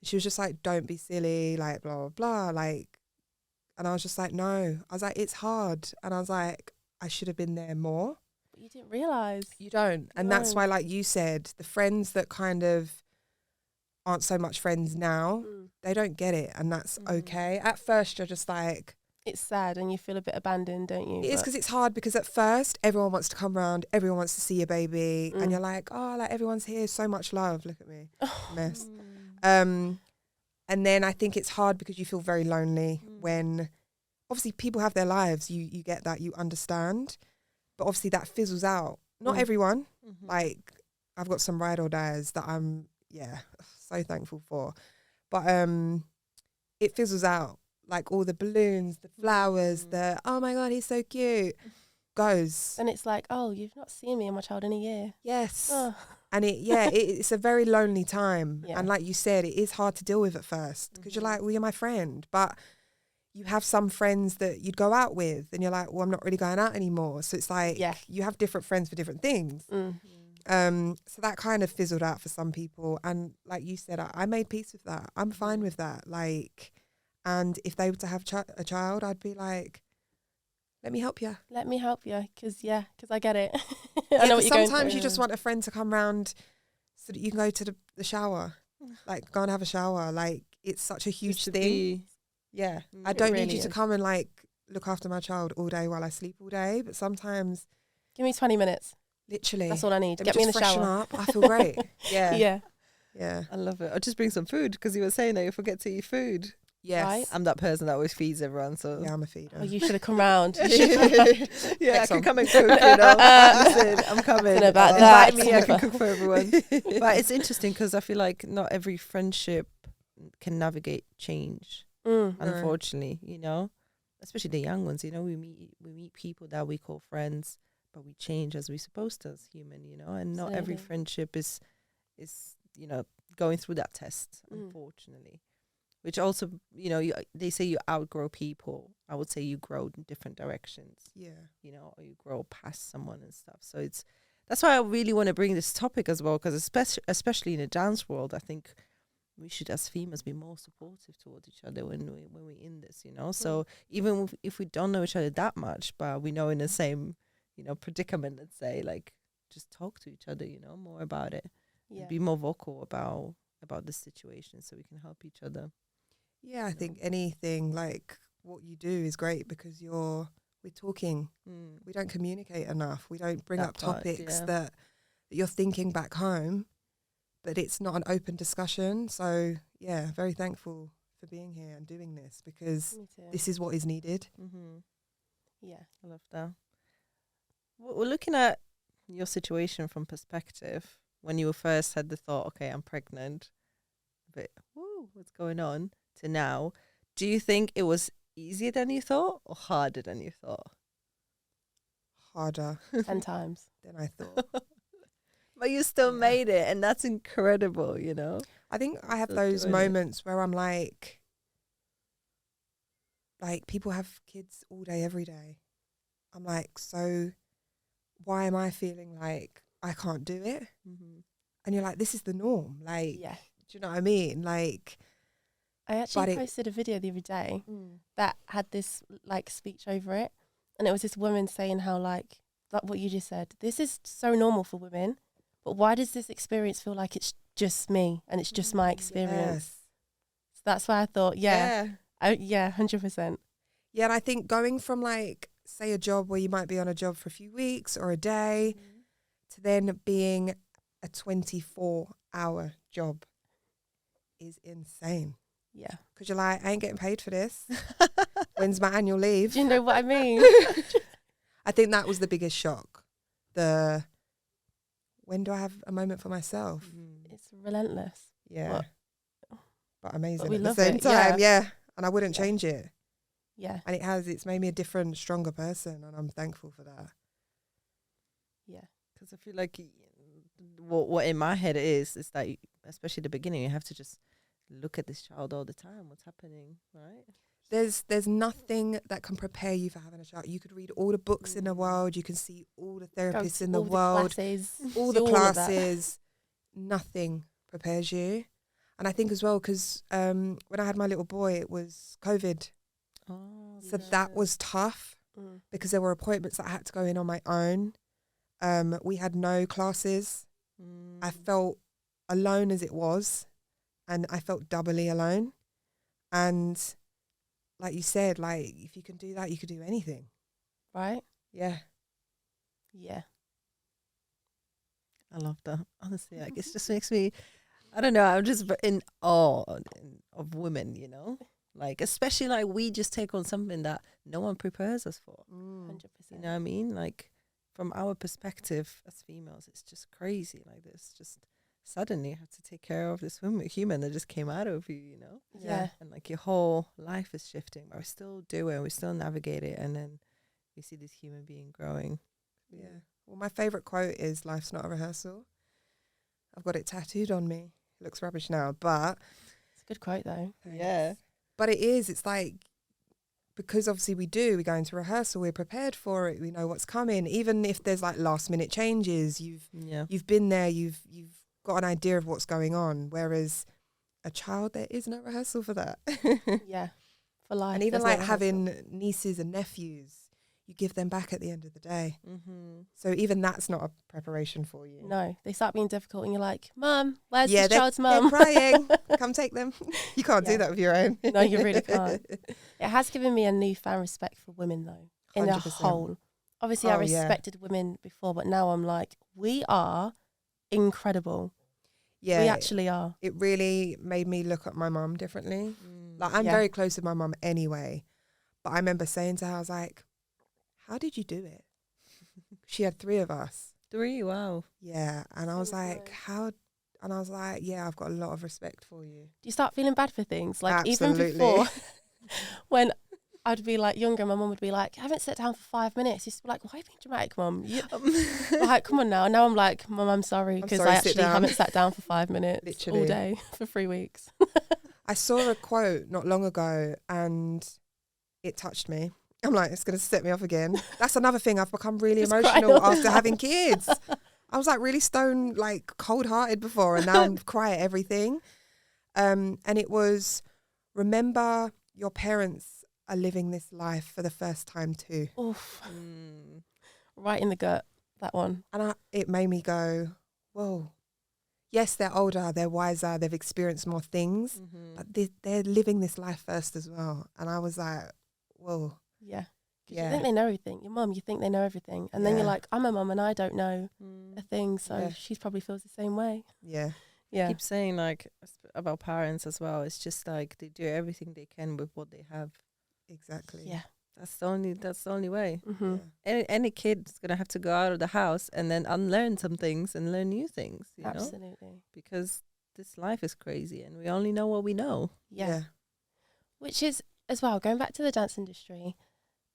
And she was just like, don't be silly, like, blah, blah, blah. Like, and I was just like, no. I was like, it's hard. And I was like, I should have been there more. But you didn't realise. You don't. And that's why, like you said, the friends that kind of aren't so much friends now, they don't get it. And that's okay. At first, you're just like... It's sad and you feel a bit abandoned, don't you? It is, because it's hard, because at first, everyone wants to come round, everyone wants to see your baby. And you're like, oh, like, everyone's here, so much love. Look at me. Mess. And then I think it's hard because you feel very lonely when... Obviously, people have their lives. You get that. You understand. But obviously, that fizzles out. Not everyone. Like, I've got some ride or dies that I'm, so thankful for. But it fizzles out. Like, all the balloons, the flowers, the, oh my God, he's so cute, goes. And it's like, oh, you've not seen me and my child in a year. Yes. Oh. And it's a very lonely time. Yeah. And like you said, it is hard to deal with at first because you're like, well, you're my friend. But you have some friends that you'd go out with and you're like, well, I'm not really going out anymore. So it's like, you have different friends for different things. So that kind of fizzled out for some people. And like you said, I made peace with that. I'm fine with that. Like, and if they were to have a child, I'd be like, let me help you. Let me help you, because I get it. I know what you're going sometimes through. you just want a friend to come round so that you can go to the shower, like go and have a shower. Like, it's such a huge thing. Yeah. I don't need you to come and like look after my child all day while I sleep all day. But sometimes... Give me 20 minutes. Literally. That's all I need. Let Get me in just the freshen shower. up. I feel great. Yeah. Yeah. Yeah. I love it. I'll just bring some food because you were saying that you forget to eat food. Yes. Right? I'm that person that always feeds everyone. So Yeah, I'm a feeder. Oh, you should have come round. yeah, I Next can one. come and cook. Listen, I'm coming. Don't know about Invite that. me. I can cook for everyone. But it's interesting because I feel like not every friendship can navigate change. Mm. No. Unfortunately, especially the young ones. We meet people that we call friends, but we change as we're supposed to as human. And not every Absolutely. friendship is going through that test. Unfortunately. Which also, they say you outgrow people. I would say you grow in different directions, Yeah. or you grow past someone and stuff. So that's why I really want to bring this topic as well, because especially in the dance world, I think we should, as females, be more supportive towards each other when we're in this, So even if we don't know each other that much, but we know in the same, predicament, let's say, like, just talk to each other, more about it. Yeah. And be more vocal about the situation so we can help each other. Yeah, I think anything like what you do is great because we're talking. We don't communicate enough. We don't bring That up part, topics yeah. that you're thinking back home, but it's not an open discussion. So yeah, very thankful for being here and doing this because Me too. this is what is needed. Mm-hmm. Yeah. I love that. We're looking at your situation from perspective when you first had the thought, okay, I'm pregnant, but what's going on, to now. Do you think it was easier than you thought or harder than you thought? Harder 10 times. than I thought. But you still Yeah. made it, and that's incredible, I think I have Still those doing it. moments where I'm like people have kids all day, every day. I'm like, so why am I feeling like I can't do it? Mm-hmm. And you're like, this is the norm. Like, Yeah. do you know what I mean? Like, I actually But posted a video the other day that had this like speech over it, and it was this woman saying how like what you just said, this is so normal for women, but why does this experience feel like it's just me and it's just my experience? yes. So that's why I thought, yeah, 100%. Yeah, and I think going from like, say a job where you might be on a job for a few weeks or a day to then being a 24-hour job is insane. Yeah. Because you're like, I ain't getting paid for this. When's my annual leave? Do you know what I mean? I think that was the biggest shock. When do I have a moment for myself? It's relentless. Yeah. But amazing we at the love same it, time. yeah. Yeah. And I wouldn't Yeah. change it. Yeah. And it's made me a different, stronger person. And I'm thankful for that. Yeah. Because I feel like what in my head is that, especially the beginning, you have to just look at this child all the time. What's happening, right? There's nothing that can prepare you for having a child. You could read all the books in the world. You can see all the Go therapists to in the all world. classes, All do the all of that. classes. Nothing prepares you. And I think as well, because when I had my little boy, it was COVID. Oh, So that was tough Mm. because there were appointments that I had to go in on my own. We had no classes. I felt alone as it was, and I felt doubly alone. And like you said, like if you can do that, you could do anything. Right? Yeah. Yeah. I love that. Honestly, like, it just makes me, I don't know, I'm just in awe of women, like, especially like we just take on something that no one prepares us for. 100%. You know what I mean? Like, from our perspective as females, it's just crazy. Like, this just suddenly you have to take care of this human that just came out of you, Yeah. and like your whole life is shifting, but we still do it, we still navigate it, and then we see this human being growing. Yeah. Well, my favourite quote is "Life's not a rehearsal." I've got it tattooed on me. It looks rubbish now, but It's a good quote though. Yeah. But it is. It's like, because obviously we go into rehearsal, we're prepared for it. We know what's coming. Even if there's like last minute changes, you've been there. You've got an idea of what's going on. Whereas a child, there is no rehearsal for that. Yeah. For life. And even there's no like rehearsal. having nieces and nephews, you give them back at the end of the day. Mm-hmm. So even that's not a preparation for you. No, they start being difficult and you're like, Mum, where's Yeah, this child's they're mum? crying. Come take them. You can't do Yeah. that with your own. No, you really can't. It has given me a newfound respect for women though, in a 100%. whole. Obviously, I respected women before, but now I'm like, we are incredible. Yeah, we actually are. It really made me look at my mum differently. Like, I'm very close with my mum anyway, but I remember saying to her, I was like, how did you do it? She had 3 of us. 3, wow. Yeah, and I was like, nice. how? And I was like, yeah, I've got a lot of respect for you. Do you start feeling bad for things? Like, Absolutely. even before, when I'd be like younger, my mum would be like, I haven't sat down for 5 minutes. She'd be like, why are you being dramatic, mum? Like, come on now. And now I'm like, Mum, I'm sorry, because I actually haven't sat down for 5 minutes Literally. all day for 3 weeks. I saw a quote not long ago and it touched me. I'm like, it's going to set me off again. That's another thing. I've become really emotional after having kids. I was like really stone, like cold-hearted before, and now I'm cry at everything. And it was, remember your parents are living this life for the first time too. Oof. Right in the gut, that one. And it made me go, whoa. Yes, they're older, they're wiser, they've experienced more things, but they're living this life first as well. And I was like, whoa. Yeah. Because you think they know everything. Your mum, you think they know everything. And then you're like, I'm a mum and I don't know a thing. So she probably feels the same way. Yeah. Yeah. I keep saying, like, about parents as well. It's just like they do everything they can with what they have. Exactly. Yeah. That's the only way. Mm-hmm. Yeah. Any kid's gonna have to go out of the house and then unlearn some things and learn new things. You Absolutely. know? Because this life is crazy and we only know what we know. Yeah. Which is, as well, going back to the dance industry,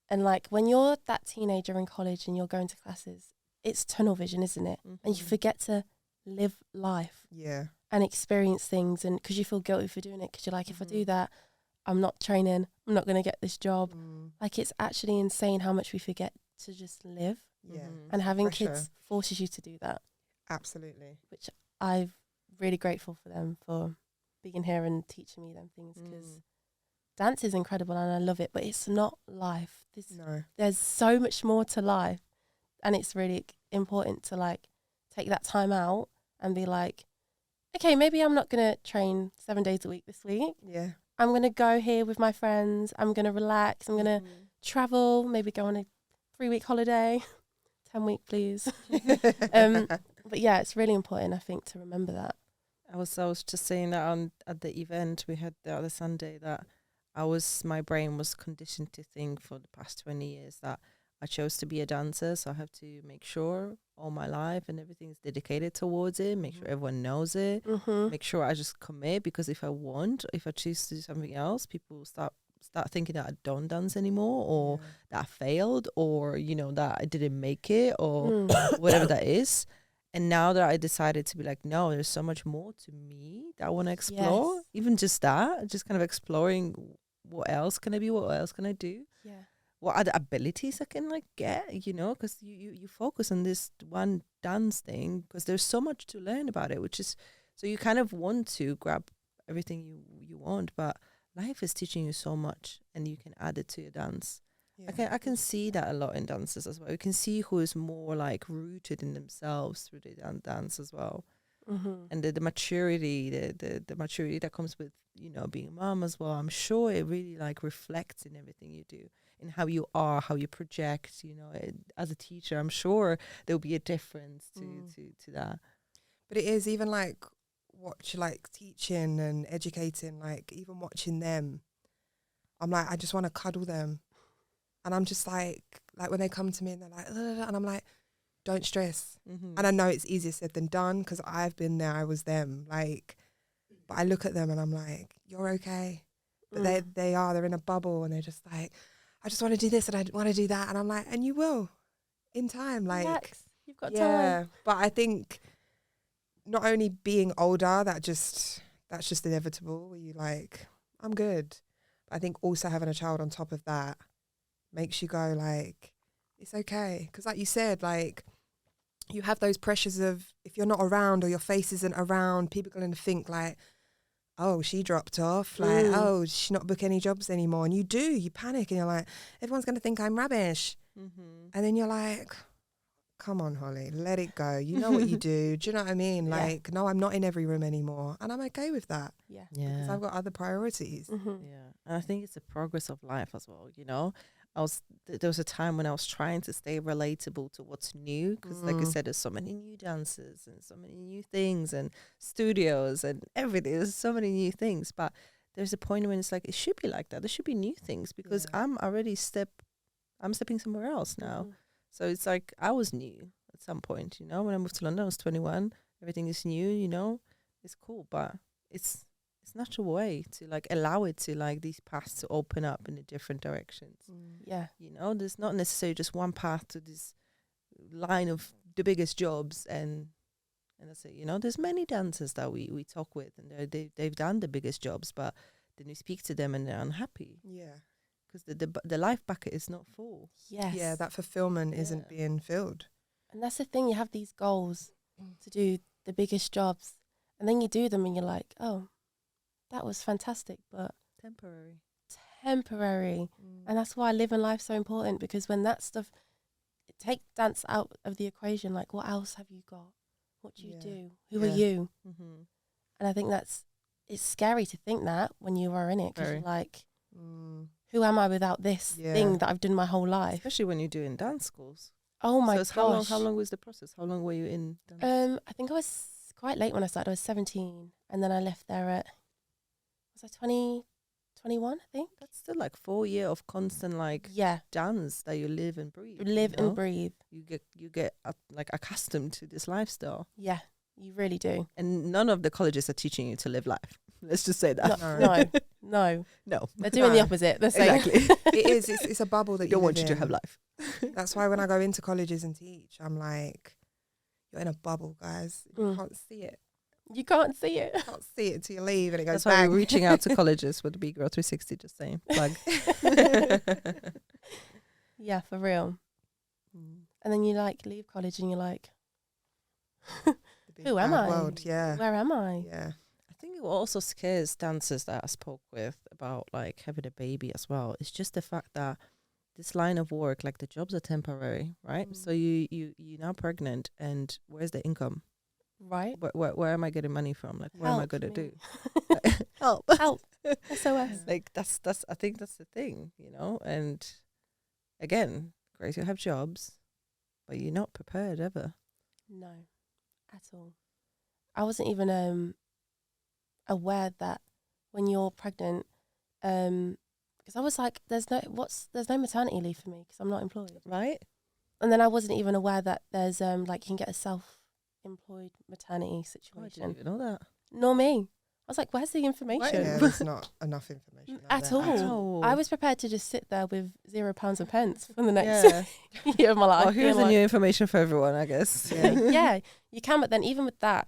and like when you're that teenager in college and you're going to classes, it's tunnel vision, isn't it? And you forget to live life. Yeah. And experience things, and because you feel guilty for doing it, because you're like, if I do that, I'm not training, I'm not going to get this job. Like, it's actually insane how much we forget to just live. Yeah. And having Pressure. kids forces you to do that. Absolutely. Which I'm really grateful for them for being here and teaching me them things, because dance is incredible and I love it, but it's not life. There's so much more to life, and it's really important to like take that time out and be like, okay, maybe I'm not going to train 7 days a week this week. Yeah. I'm going to go here with my friends. I'm going to relax. I'm going to travel, maybe go on a 3-week holiday. 10 week, please. But yeah, it's really important, I think, to remember that. I was just saying that at the event we had the other Sunday, that my brain was conditioned to think for the past 20 years that I chose to be a dancer, so I have to make sure all my life and everything is dedicated towards it, make sure everyone knows it, make sure I just commit, because if I choose to do something else, people start thinking that I don't dance anymore, or that I failed, or, you know, that I didn't make it, or whatever that is. And now that I decided to be like, no, there's so much more to me that I want to explore. Yes. Even just that, just kind of exploring what else can I be, what else can I do? Yeah. What other abilities I can like get, you know, because you focus on this one dance thing because there's so much to learn about it, which is, so you kind of want to grab everything you want, but life is teaching you so much and you can add it to your dance. Yeah. I can see that a lot in dancers as well. You can see who is more like rooted in themselves through the dance as well. And the maturity, the maturity that comes with, you know, being a mom as well. I'm sure it really like reflects in everything you do, in how you are, how you project, you know, as a teacher. I'm sure there'll be a difference to that. But it is even like teaching and educating, like even watching them, I'm like, I just want to cuddle them. And I'm just like when they come to me and they're like, and I'm like, don't stress. And I know it's easier said than done because I've been there, I was them. Like, but I look at them and I'm like, you're okay. But they're in a bubble and they're just like, I just want to do this and I want to do that. And I'm like, and you will in time. Like, relax. You've got time. But I think not only being older, that's just inevitable where you like, I'm good. But I think also having a child on top of that makes you go like, it's okay. Because like you said, like you have those pressures of if you're not around or your face isn't around, people are going to think like, oh, she dropped off. Like, oh, she's not book any jobs anymore. And you panic and you're like, everyone's going to think I'm rubbish. And then you're like, come on, Holly, let it go. You know what you do. Do you know what I mean? Like, no, I'm not in every room anymore. And I'm okay with that. Yeah. Because I've got other priorities. Yeah. And I think it's the progress of life as well, you know. there was a time when I was trying to stay relatable to what's new, because like I said, there's so many new dances and so many new things and studios and everything. There's so many new things, but there's a point when it's like, it should be like that. There should be new things, because I'm stepping somewhere else now. So it's like, I was new at some point, you know, when I moved to London, I was 21. Everything is new, you know, it's cool, but it's not a way to like allow it to like these paths to open up in the different directions. Yeah. You know, there's not necessarily just one path to this line of the biggest jobs, and I say, you know, there's many dancers that we talk with, and they've done the biggest jobs, but then we speak to them and they're unhappy. Yeah. Because the life bucket is not full. Yes. Yeah, that fulfillment isn't being filled. And that's the thing, you have these goals to do the biggest jobs, and then you do them and you're like, oh, that was fantastic, but temporary. And that's why living life's so important, because when that stuff, take dance out of the equation, like what else have you got? What do you do? Who are you? And I think it's scary to think that when you are in it, because you're like, who am I without this thing that I've done my whole life? Especially when you're doing dance schools. Oh my gosh. How long was the process? How long were you in dance? I think I was quite late when I started. I was 17, and then I left there at, was I 20, 21, I think? That's still like 4 years of constant like dance that you live and breathe. And breathe. You get like accustomed to this lifestyle. Yeah, you really do. And none of the colleges are teaching you to live life. Let's just say that. No. No. They're doing the opposite. They're saying Exactly. It is. It's a bubble that they don't want you to have life. That's why when I go into colleges and teach, I'm like, you're in a bubble, guys. You can't see it. You can't see it. You can't see it till you leave, and it goes That's why bang. we're reaching out to colleges with the Big Girl 360, just saying. Plug. Yeah, for real. And then you like leave college and you're like, who am I? World, yeah. Where am I? Yeah. I think it also scares dancers that I spoke with about like having a baby as well. It's just the fact that this line of work, like the jobs are temporary, right? So you're now pregnant, and where's the income? Right. Where am I getting money from? Like, what am I going to do? Help. SOS. Like that's I think that's the thing, you know. And again, great to have jobs, but you're not prepared ever. No, at all. I wasn't even aware that when you're pregnant, because I was like, there's no maternity leave for me because I'm not employed, right? And then I wasn't even aware that there's like you can get a self-employed maternity situation. I didn't even know that. Nor me. I was like, where's the information? Yeah, there's not enough information at all. I was prepared to just sit there with £0 and pence for the next year of my life. Well, here's the new information for everyone, I guess. Yeah, you can, but then even with that,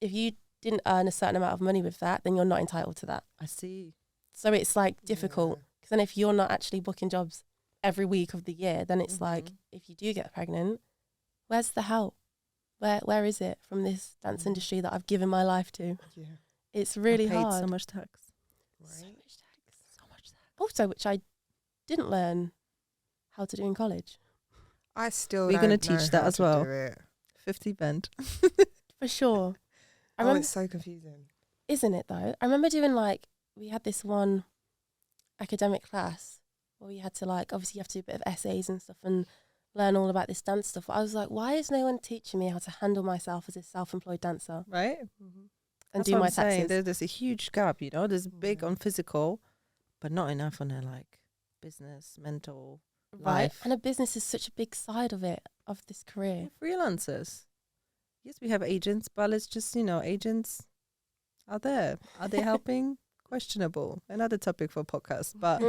if you didn't earn a certain amount of money with that, then you're not entitled to that. I see. So it's like difficult, because then if you're not actually booking jobs every week of the year, then it's like, if you do get pregnant, where's the help? Where is it from this dance industry that I've given my life to? Yeah. It's really hard. So much tax. Right? So much tax. Also, which I didn't learn how to do in college. I still We're going to teach that as well. 50 bend. For sure. It's so confusing. Isn't it though? I remember doing like, we had this one academic class where we had to like, obviously you have to do a bit of essays and stuff and learn all about this dance stuff. I was like, why is no one teaching me how to handle myself as a self-employed dancer? Right. And that's do my taxes. taxes. There's a huge gap, you know. There's big on physical, but not enough on their like business, mental life. And a business is such a big side of it, of this career. Freelancers. Yes, we have agents, but let's just, agents are there. Are they helping? Questionable. Another topic for podcast. But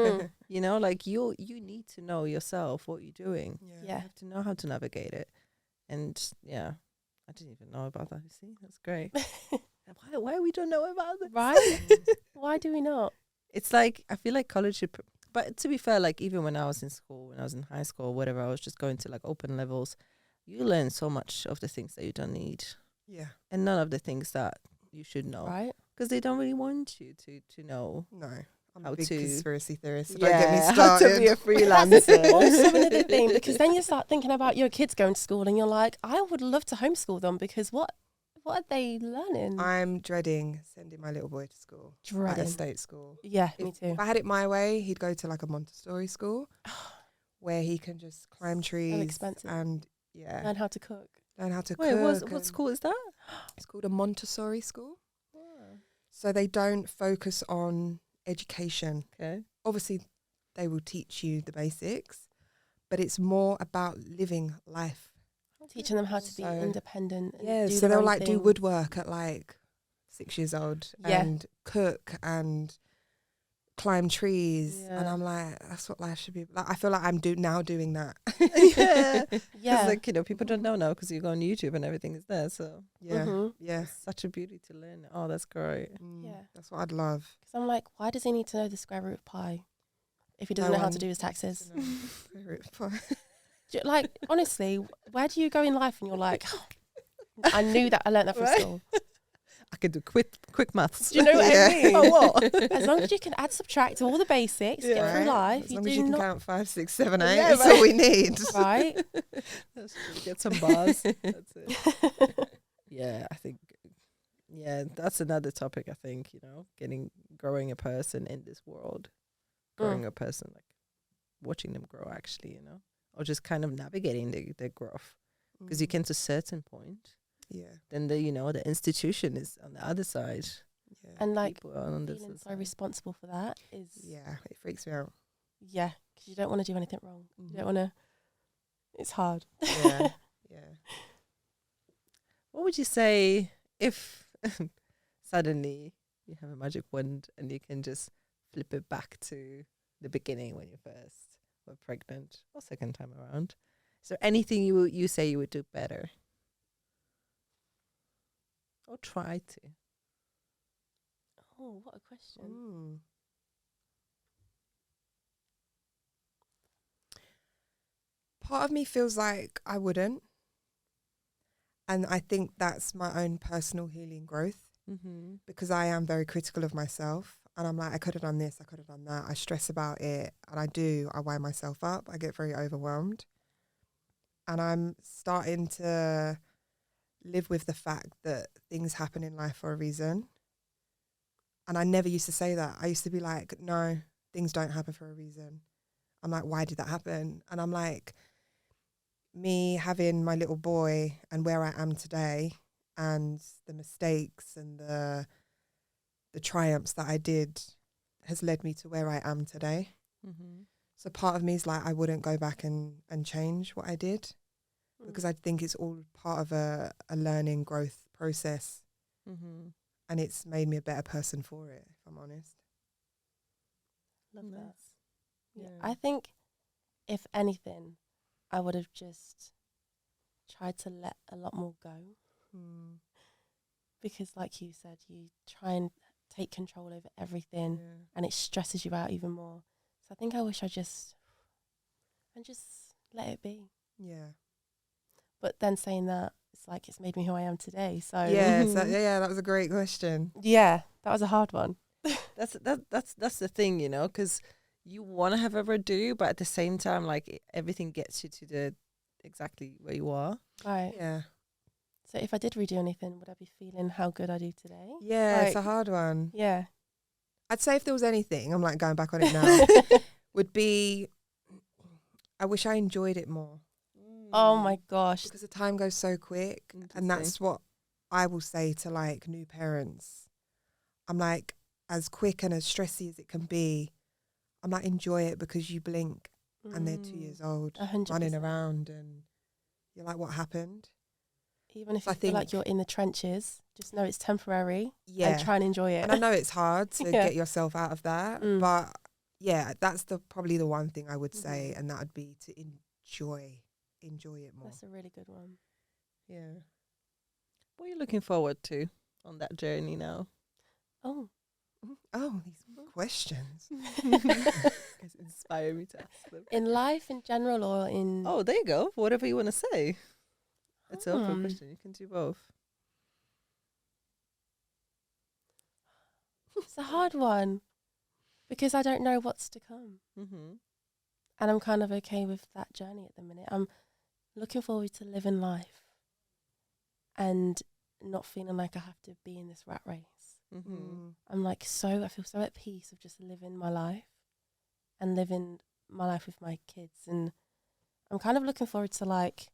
like you need to know yourself what you're doing. Yeah. You have to know how to navigate it. And I didn't even know about that. You see, that's great. Why we don't know about this? Right? Why do we not? It's like, I feel like college should, but to be fair, like even when I was in school, when I was in high school, whatever, I was just going to like open levels. You learn so much of the things that you don't need. Yeah. And none of the things that you should know. Right. Because they don't really want you to know. No. I'm how a big to conspiracy theorist. So don't get me how started. to be a freelancer. Also another thing, because then you start thinking about your kids going to school and you're like, I would love to homeschool them, because what are they learning? I'm dreading sending my little boy to school. At a state school. Yeah, me too. If I had it my way, he'd go to like a Montessori school, where he can just climb trees expensive. and Learn how to cook. learn how to Wait, cook. what school is that? It's called a Montessori school. Oh, So they don't focus on education. okay. Obviously, they will teach you the basics, but it's more about living life. Teaching them how to be So- independent. And Yeah, do so their they'll own like do thing. woodwork at like 6 years old Yeah. and cook and climb trees. And Yeah. I'm like, that's what life should be. Like, I feel like I'm now doing that. Yeah. Because, Yeah. like, you know, people don't know now because you go on YouTube and everything is there. So Yeah, Mhm. yeah. it's such a beauty to learn. Oh, that's great. Yeah. That's what I'd love. Because I'm like, why does he need to know the square root of pi if he doesn't No know how to one do his needs taxes? to know. Like, honestly, where do you go in life and you're like, I knew that, I learned that from Right. school. I could do quick maths. Do you know what Yeah. I mean? Oh, what? As long as you can add, subtract, all the basics, get Yeah. through life, As you long as do you can not count 5, 6, 7, 8. Yeah, That's right. all we need. right. That's true. Get some bars. That's it. Yeah, I think. Yeah, that's another topic. I think, you know, growing a person in this world, growing a person, like watching them grow, actually, you know, or just kind of navigating their growth. Because you get to a certain point, Yeah, then the institution is on the other side. yeah. And like People are on this feeling so side. responsible for that is Yeah, it freaks me out. yeah, because you don't want to do anything wrong. You Mhm. don't want to. It's hard. Yeah, yeah. What would you say if suddenly you have a magic wand and you can just flip it back to the beginning when you first were pregnant or second time around? Is there anything you say you would do better? Or try to? Oh, what a question. Mm. Part of me feels like I wouldn't. And I think that's my own personal healing growth Mm-hmm. because I am very critical of myself. And I'm like, I could have done this, I could have done that. I stress about it. And I wind myself up. I get very overwhelmed. And I'm starting to live with the fact that things happen in life for a reason. And I never used to say that. I used to be like, no, things don't happen for a reason. I'm like, why did that happen? And I'm like, me having my little boy and where I am today and the mistakes and the triumphs that I did has led me to where I am today. Mm-hmm. So part of me is like, I wouldn't go back and change what I did because I think it's all part of a learning growth process. Mm-hmm. And it's made me a better person for it, if I'm honest. Love that. Nice. Yeah. Yeah. I think, if anything, I would have just tried to let a lot more go because, like you said, you try and take control over everything and it stresses you out even more. So I think I wish I just let it be. Yeah. But then saying that, it's like it's made me who I am today. So Yeah, that was a great question. yeah, that was a hard one. That's the thing, you know, because you want to have a redo, but at the same time, like everything gets you to the exactly where you are. Right. Yeah. So if I did redo anything, would I be feeling how good I do today? Yeah, it's a Like- hard one. Yeah. I'd say if there was anything, I'm like going back on it now, would be, I wish I enjoyed it more Oh my gosh. because the time goes so quick. Interesting. And that's what I will say to like new parents. I'm like, as quick and as stressy as it can be, I'm like, enjoy it because you blink and they're 2 years old 100%. running around and you're like, what happened? Even if So you I feel like think- you're in the trenches, just know it's temporary Yeah. and try and enjoy it. And I know it's hard to Yeah. get yourself out of that, Mm. but yeah, that's probably the one thing I would say, Mhm. and that would be to enjoy it more. That's a really good one. Yeah. What are you looking forward to on that journey now? Oh. Oh, these questions. Guys inspire me to ask them. In life in general or in... Oh, there you go. Whatever you want to say. It's an open Hmm. question. You can do both. It's a hard one because I don't know what's to come. Mm-hmm. And I'm kind of okay with that journey at the minute. I'm looking forward to living life and not feeling like I have to be in this rat race. Mm-hmm. I feel so at peace of just living my life and living my life with my kids, and I'm kind of looking forward to like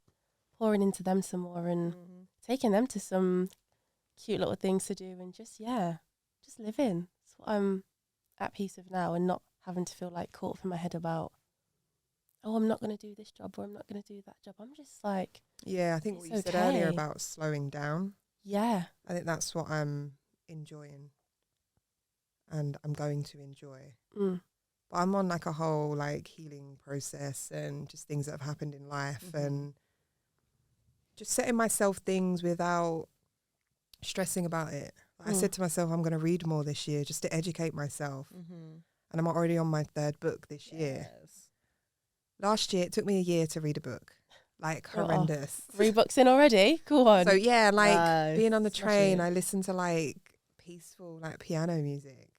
pouring into them some more and taking them to some cute little things to do, and just living. That's what I'm at peace with now, and not having to feel like caught up in my head about, oh, I'm not going to do this job or I'm not going to do that job. I'm just like, Yeah, I think what you it's said earlier okay. about slowing down, yeah, I think that's what I'm enjoying and I'm going to enjoy. But I'm on like a whole like healing process and just things that have happened in life and just setting myself things without stressing about it. I said to myself, I'm going to read more this year just to educate myself. And I'm already on my 3rd book this year. Last year, it took me a year to read a book. Like, horrendous. 3 books in already? Go on. So, yeah, like, Nice. being on the Smash train, it. I listened to, like, peaceful, like, piano music.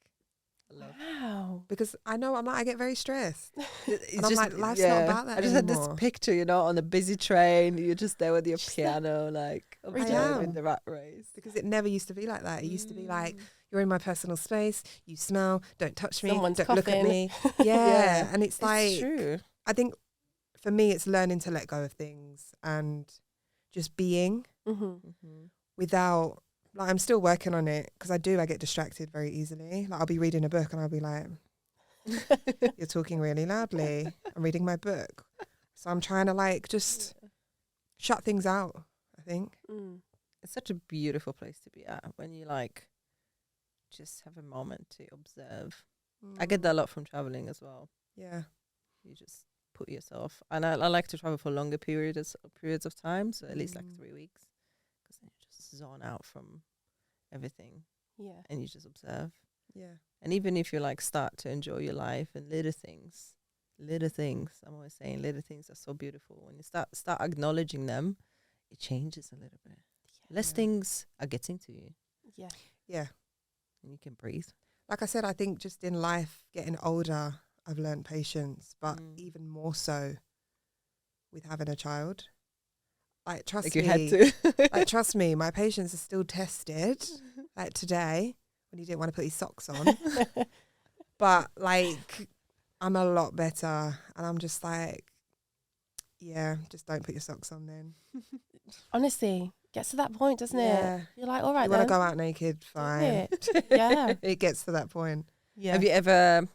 Wow. Because I know I get very stressed. It's And I'm like, life's not about that I just had this anymore. picture, you know, on a busy train. You're just there with your Just piano, like I observing am. the rat race. Because it never used to be like that. It used to be like, you're in my personal space, you smell, don't touch me, Someone's don't look at coughing. me. Yeah. And it's like, It's true. I think for me, it's learning to let go of things and just being without, like, I'm still working on it because I get distracted very easily. Like, I'll be reading a book and I'll be like, you're talking really loudly. I'm reading my book. So I'm trying to like just shut things out, I think. It's such a beautiful place to be at when you like just have a moment to observe. I get that a lot from traveling as well. Yeah. You just put yourself, and I like to travel for longer periods of time, so at least like 3 weeks, because then you just zone out from everything. Yeah. And you just observe. Yeah. And even if you like start to enjoy your life and little things, I'm always saying little things are so beautiful. When you start acknowledging them, it changes a little bit. Less things are getting to you. Yeah. Yeah. And you can breathe. Like I said, I think just in life, getting older, I've learned patience, but even more so with having a child. Like, trust Like you me. had to. Like, trust me, my patience is still tested. Like today, when he didn't want to put his socks on. But like, I'm a lot better. And I'm just like, yeah, just don't put your socks on then. Honestly, gets to that point, doesn't Yeah. it? You're like, all right, You want then. to go out naked, fine. Yeah. It gets to that point. Yeah. Have you ever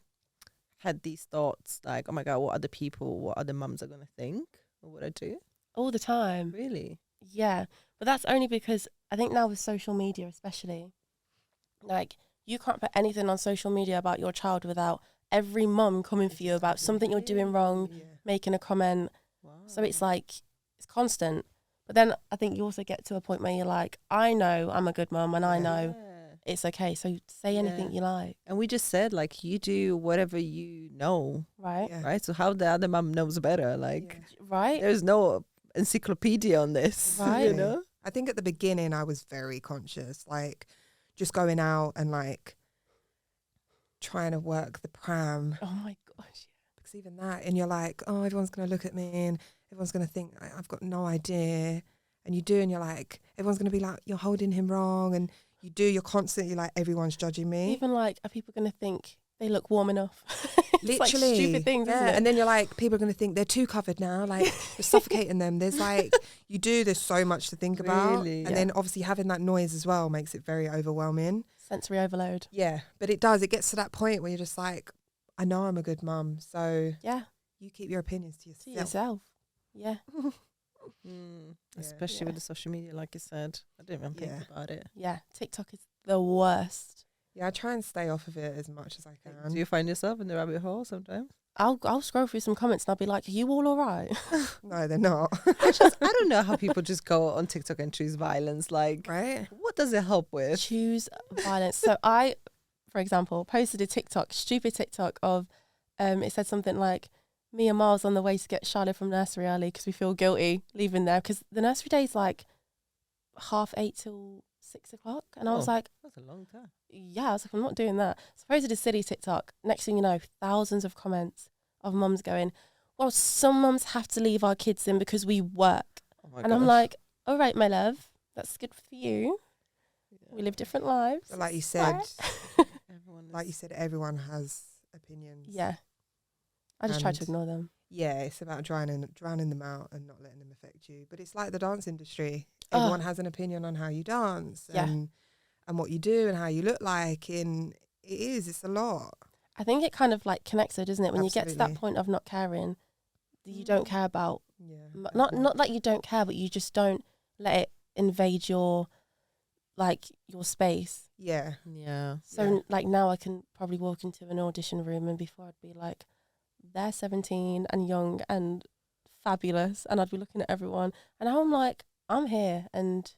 had these thoughts like, oh my God, what other mums are going to think? Or what I do? All the time. Really? Yeah. But that's only because I think now with social media especially, like, you can't put anything on social media about your child without every mum coming for you about something you're doing wrong, making a comment. Wow. So it's like, it's constant. But then I think you also get to a point where you're like, I know I'm a good mum and I know it's okay. So say anything you like. And we just said, like, you do whatever you know, Right? Yeah. right? So how the other mum knows better? Like, Right? there's no encyclopedia on this, Right. you know? I think at the beginning I was very conscious, like just going out and like trying to work the pram. Oh my gosh. Because even that, and you're like, oh, everyone's going to look at me and everyone's going to think I've got no idea. And you do, and you're like, everyone's going to be like, you're holding him wrong. And you do, you're constantly like, everyone's judging me. Even like, are people going to think they look warm enough? It's Literally. like stupid things, isn't it? And then you're like, people are going to think they're too covered now. Like, you're suffocating them. There's like, there's so much to think about. Really? And then obviously having that noise as well makes it very overwhelming. Sensory overload. Yeah. But it gets to that point where you're just like, I know I'm a good mum. So Yeah. you keep your opinions to To yourself. yourself. Yeah. Especially with the social media, like you said. I didn't even think about it. Yeah. TikTok is the worst. Yeah, I try and stay off of it as much as I can. Do you find yourself in the rabbit hole sometimes? I'll scroll through some comments and I'll be like, are you all right? No, they're not. I don't know how people just go on TikTok and choose violence. Like, Right? what does it help with? Choose violence. So I, for example, posted a TikTok, stupid TikTok of, it said something like, me and Miles on the way to get Charlotte from nursery early because we feel guilty leaving there because the nursery day is like 8:30 till 6 o'clock. And I was like, That's a long time. yeah, I was like, I'm not doing that. So I posted a silly TikTok. Next thing you know, thousands of comments of mums going, well, some mums have to leave our kids in because we work. Oh my And I'm like, all right, my love, that's good for you. We live different lives. But like you said, Everyone everyone has opinions. Yeah. I just try to And ignore them. yeah, it's about drowning them out and not letting them affect you. But it's like the dance industry. Everyone has an opinion on how you dance and what you do and how you look like. And it's a lot. I think it kind of like connects it, doesn't it? When you get to that Absolutely. point of not caring, you don't care about, Yeah. not that you don't care, but you just don't let it invade your space. Yeah. Yeah. So like now I can probably walk into an audition room and before I'd be like, they're 17 and young and fabulous, and I'd be looking at everyone, and now I'm like, I'm here and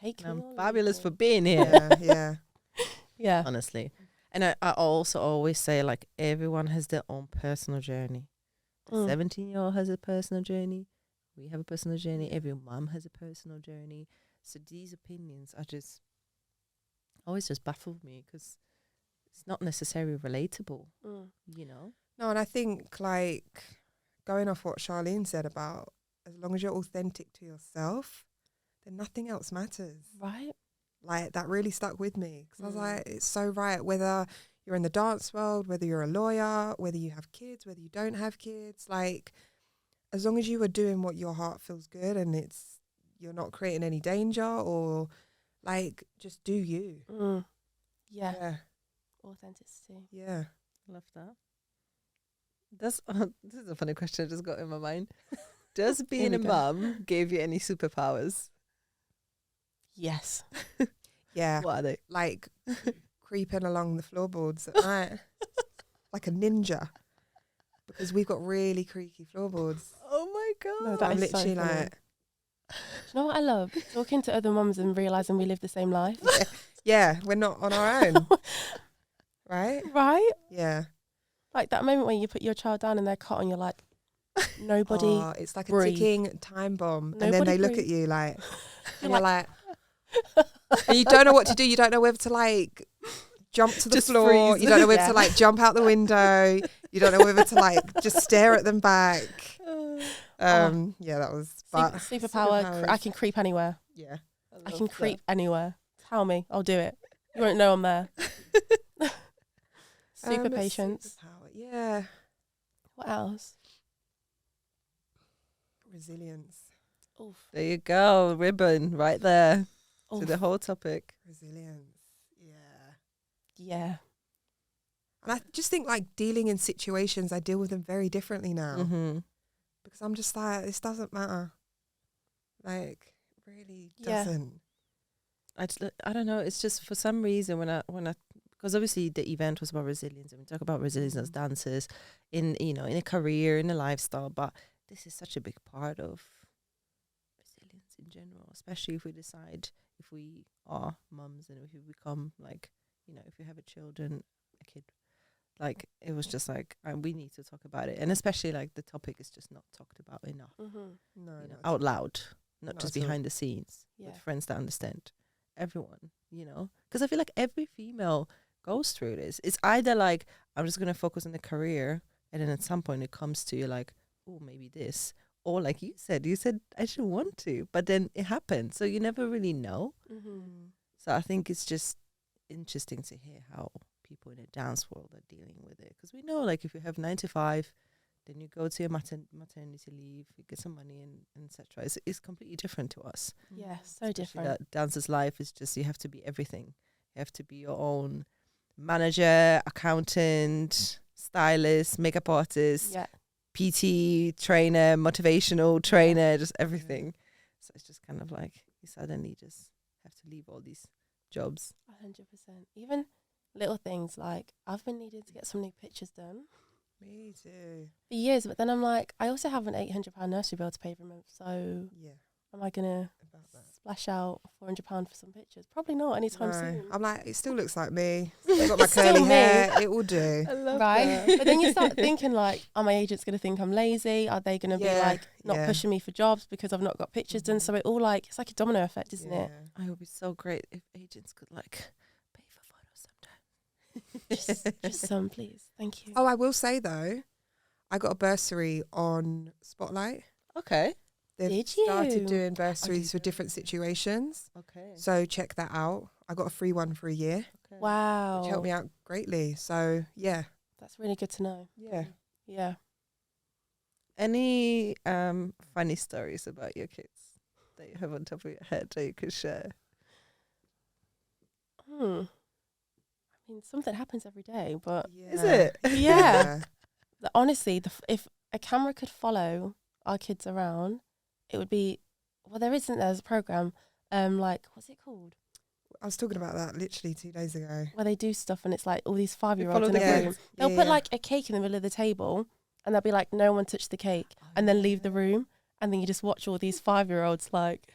take me. I'm or leave fabulous me. for being here. Yeah. Honestly. And I also always say, like, everyone has their own personal journey. The 17-year-old has a personal journey. We have a personal journey. Every mum has a personal journey. So these opinions are just always just baffled me because it's not necessarily relatable, you know? No, and I think like going off what Charlene said about as long as you're authentic to yourself, then nothing else matters. Right. Like that really stuck with me because I was like, it's so right. Whether you're in the dance world, whether you're a lawyer, whether you have kids, whether you don't have kids, like as long as you are doing what your heart feels good and you're not creating any danger or like just do you. Yeah. Authenticity. Yeah. Love that. This is a funny question I just got in my mind. Does being a mum give you any superpowers? Yes. Yeah. What are they? Like creeping along the floorboards at night like a ninja because we've got really creaky floorboards. Oh my God. No, that I'm is so literally funny. like, Do you know what I love? Talking to other mums and realising we live the same life. yeah, we're not on our own. Right? Right? Yeah. Like that moment when you put your child down in their cot and you're like, nobody. Oh, it's like breathe. a ticking time bomb. Nobody and then they look breathe. at you like, and You're you're like, and you don't know what to do. You don't know whether to like jump to the Just floor. freeze. You don't know whether Yeah. to like jump out the window. You don't know whether to like just stare at them back. Yeah, that was but Superpower. I can creep anywhere. Yeah. I can creep anywhere. Tell me, I'll do it. You won't know I'm there. Super patience. Superpower. Yeah. What else? Resilience. Oof. There you go. Ribbon right there to Oof. the whole topic. Resilience. Yeah. Yeah. And I just think like dealing in situations, I deal with them very differently now. Mm-hmm. Because I'm just like, this doesn't matter. Like, really Yeah. doesn't. I don't know. It's just for some reason when I because obviously the event was about resilience and we talk about resilience as dancers in a career, in a lifestyle, but this is such a big part of resilience in general, especially if we decide if we are mums and if we become like, if we have a kid, like it was just like we need to talk about it, and especially like the topic is just not talked about enough, Mm-hmm. No, out loud, not Not just at all. behind the scenes Yeah. with friends that understand. Everyone, because I feel like every female goes through this. It's either like I'm just gonna focus on the career, and then at some point it comes to you like, oh, maybe this, or like you said I didn't want to, but then it happened, so you never really know. Mm-hmm. So I think it's just interesting to hear how people in the dance world are dealing with it, because we know like if you have 9 to 5, then you go to your maternity leave, you get some money and etc. It's completely different to us. Yeah, so Especially different. that dancer's life is just, you have to be everything. You have to be your own manager, accountant, stylist, makeup artist, Yeah. PT trainer, motivational trainer, just everything. So it's just kind of like you suddenly just have to leave all these jobs. 100%. Even little things like I've been needing to get some new pictures done Me too. for years, but then I'm like, I also have an £800 nursery bill to pay every month, so Yeah. am I gonna About that. splash out £400 for some pictures? Probably not anytime soon. I'm like, it still looks like me. I've got my Still curly me. hair. It will do. love Right? But then you start thinking like, are my agents gonna think I'm lazy? Are they gonna be Yeah, like not yeah. pushing me for jobs because I've not got pictures done? So it all like, it's like a domino effect, isn't it? It would be so great if agents could like pay for photos Just some, please. Thank you. Oh, I will say though, I got a bursary on Spotlight. Okay. They've Did you? started doing bursaries for different situations. Okay. So check that out. I got a free one for a year, Wow. which helped me out greatly. So yeah. That's really good to know. Yeah. Yeah. Any funny stories about your kids that you have on top of your head that you could share? I mean, something happens every day, but Is it? yeah. Honestly, if a camera could follow our kids around, it would be, well, there's a program, like, what's it called? I was talking about that literally 2 days ago. Where they do stuff and it's like all these 5-year-olds follow in the a kids. room. They'll put like a cake in the middle of the table and they'll be like, no one touch the cake, and then leave the room, and then you just watch all these 5-year-olds like,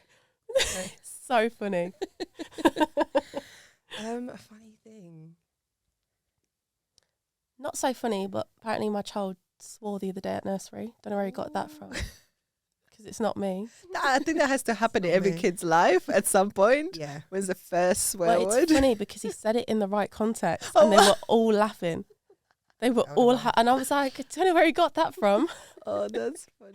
so funny. A funny thing. Not so funny, but apparently my child swore the other day at nursery. Don't know where he got that from. Because it's not me. I think that has to happen in not every me. kid's life at some point. Yeah. When's the first swear Well, word? it's funny because he said it in the right context Oh, and they were all laughing. They were Oh, all, wow. and I was like, I don't know where he got that from. Oh, that's funny.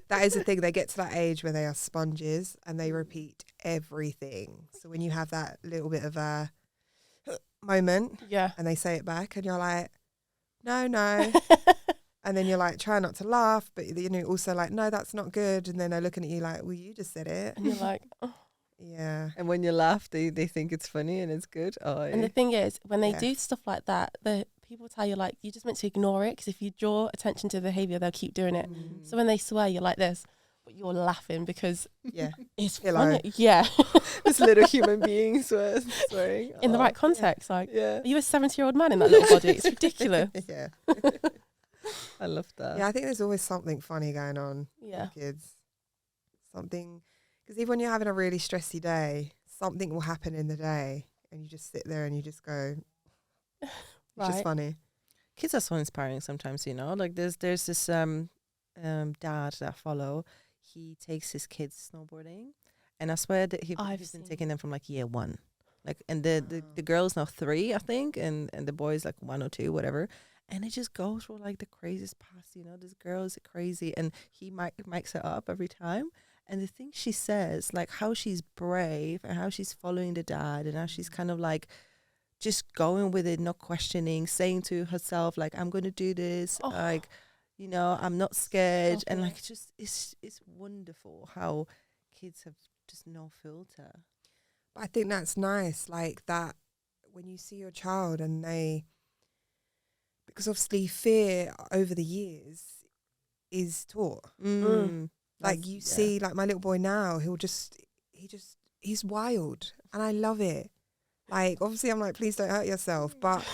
That is the thing. They get to that age where they are sponges and they repeat everything. So when you have that little bit of a moment Yeah. and they say it back and you're like, no. And then you're like, try not to laugh. But you know, also like, no, that's not good. And then they're looking at you like, well, you just said it. And you're like, oh. Yeah. And when you laugh, they think it's funny and it's good. Oh, And the thing is, when they Yeah. do stuff like that, the people tell you like, you're just meant to ignore it, because if you draw attention to the behavior, they'll keep doing it. Mm. So when they swear, you're like this, but you're laughing because Yeah. it's Hello. funny. Yeah. this little human being swearing. In the Oh, right context. Like, Yeah. are you a 70-year-old man in that little body? It's ridiculous. Yeah. I love that. Yeah, I think there's always something funny going on Yeah. with kids. Something, because even when you're having a really stressy day, something will happen in the day and you just sit there and you just go, it's just Right. funny. Kids are so inspiring sometimes, you know. Like there's this dad that I follow. He takes his kids snowboarding, and I swear that he's been seen taking them from like year 1. Like, and the girl's now 3, I think, and the boy's like 1 or 2, whatever. And it just goes for like the craziest paths, you know. This girl is crazy, and he mics her up every time. And the things she says, like how she's brave and how she's following the dad, and how she's kind of like just going with it, not questioning, saying to herself like, I'm going to do this, Oh. like, you know, I'm not scared. Stop and it. like just it's wonderful how kids have just no filter. But I think that's nice, like that when you see your child and they, because obviously fear over the years is taught. Like That's- you yeah. see, like my little boy now, he's wild and I love it. Like obviously I'm like, please don't hurt yourself. But